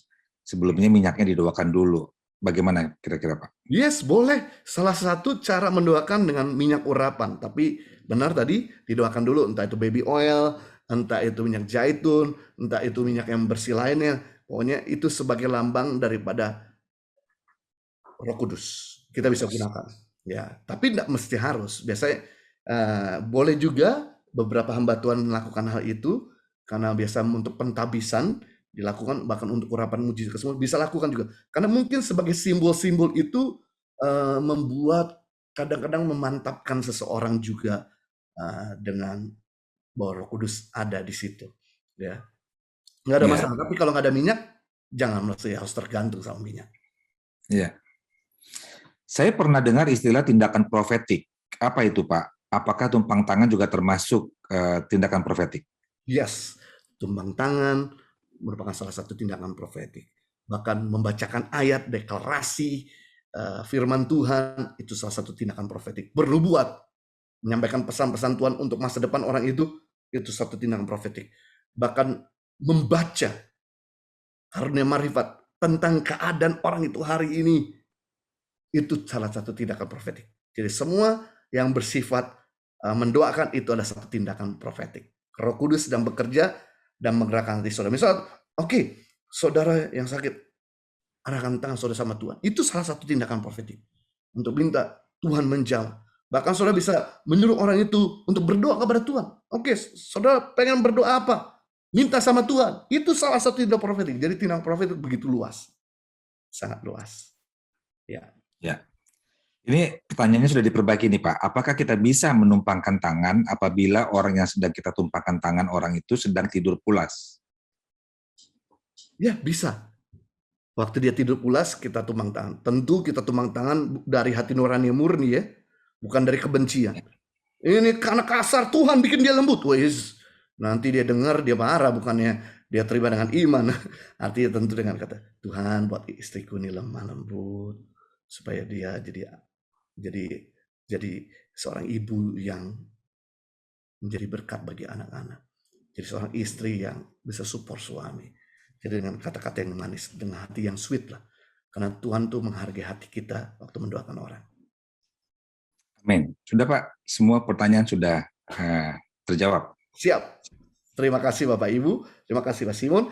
Sebelumnya minyaknya didoakan dulu. Bagaimana kira-kira Pak? Yes, boleh. Salah satu cara mendoakan dengan minyak urapan. Tapi benar tadi, didoakan dulu. Entah itu baby oil, entah itu minyak zaitun, entah itu minyak yang bersih lainnya. Pokoknya itu sebagai lambang daripada Roh Kudus. Kita bisa gunakan. Ya, tapi tidak mesti harus. Biasanya boleh juga beberapa hamba Tuhan melakukan hal itu, karena biasa untuk pentabisan dilakukan, bahkan untuk urapan mujizat semua bisa lakukan juga. Karena mungkin sebagai simbol-simbol itu membuat kadang-kadang memantapkan seseorang juga dengan bahwa Roh Kudus ada di situ. Ya, nggak ada masalah. Tapi kalau nggak ada minyak, jangan mesti harus tergantung sama minyak. Iya. Saya pernah dengar istilah tindakan profetik. Apa itu Pak? Apakah tumpang tangan juga termasuk tindakan profetik? Yes, tumpang tangan merupakan salah satu tindakan profetik. Bahkan membacakan ayat deklarasi firman Tuhan itu salah satu tindakan profetik. Bernubuat, menyampaikan pesan-pesan Tuhan untuk masa depan orang itu satu tindakan profetik. Bahkan membaca karunia marifat tentang keadaan orang itu hari ini, itu salah satu tindakan profetik. Jadi semua yang bersifat mendoakan itu adalah satu tindakan profetik. Roh Kudus sedang bekerja dan menggerakkan hati saudara. Misal, oke, saudara yang sakit, arahkan tangan saudara sama Tuhan. Itu salah satu tindakan profetik. Untuk minta Tuhan menjawab. Bahkan saudara bisa menyuruh orang itu untuk berdoa kepada Tuhan. Oke, saudara pengen berdoa apa? Minta sama Tuhan. Itu salah satu tindakan profetik. Jadi tindakan profetik begitu luas. Sangat luas. Ya. Ya. Ini pertanyaannya sudah diperbaiki nih Pak. Apakah kita bisa menumpangkan tangan apabila orang yang sedang kita tumpangkan tangan orang itu sedang tidur pulas? Ya, bisa. Waktu dia tidur pulas, kita tumpang tangan. Tentu kita tumpang tangan dari hati nurani yang murni ya, bukan dari kebencian. Ini karena kasar, Tuhan bikin dia lembut. Wes, nanti dia dengar, dia marah, bukannya dia terima dengan iman. Artinya tentu dengan kata, Tuhan buat istriku ini lemah lembut, supaya dia jadi jadi seorang ibu yang menjadi berkat bagi anak-anak. Jadi seorang istri yang bisa support suami. Jadi dengan kata-kata yang manis, dengan hati yang sweet lah. Karena Tuhan tuh menghargai hati kita waktu mendoakan orang. Amin. Sudah Pak, semua pertanyaan sudah terjawab. Siap. Terima kasih Bapak Ibu. Terima kasih Pak Simon.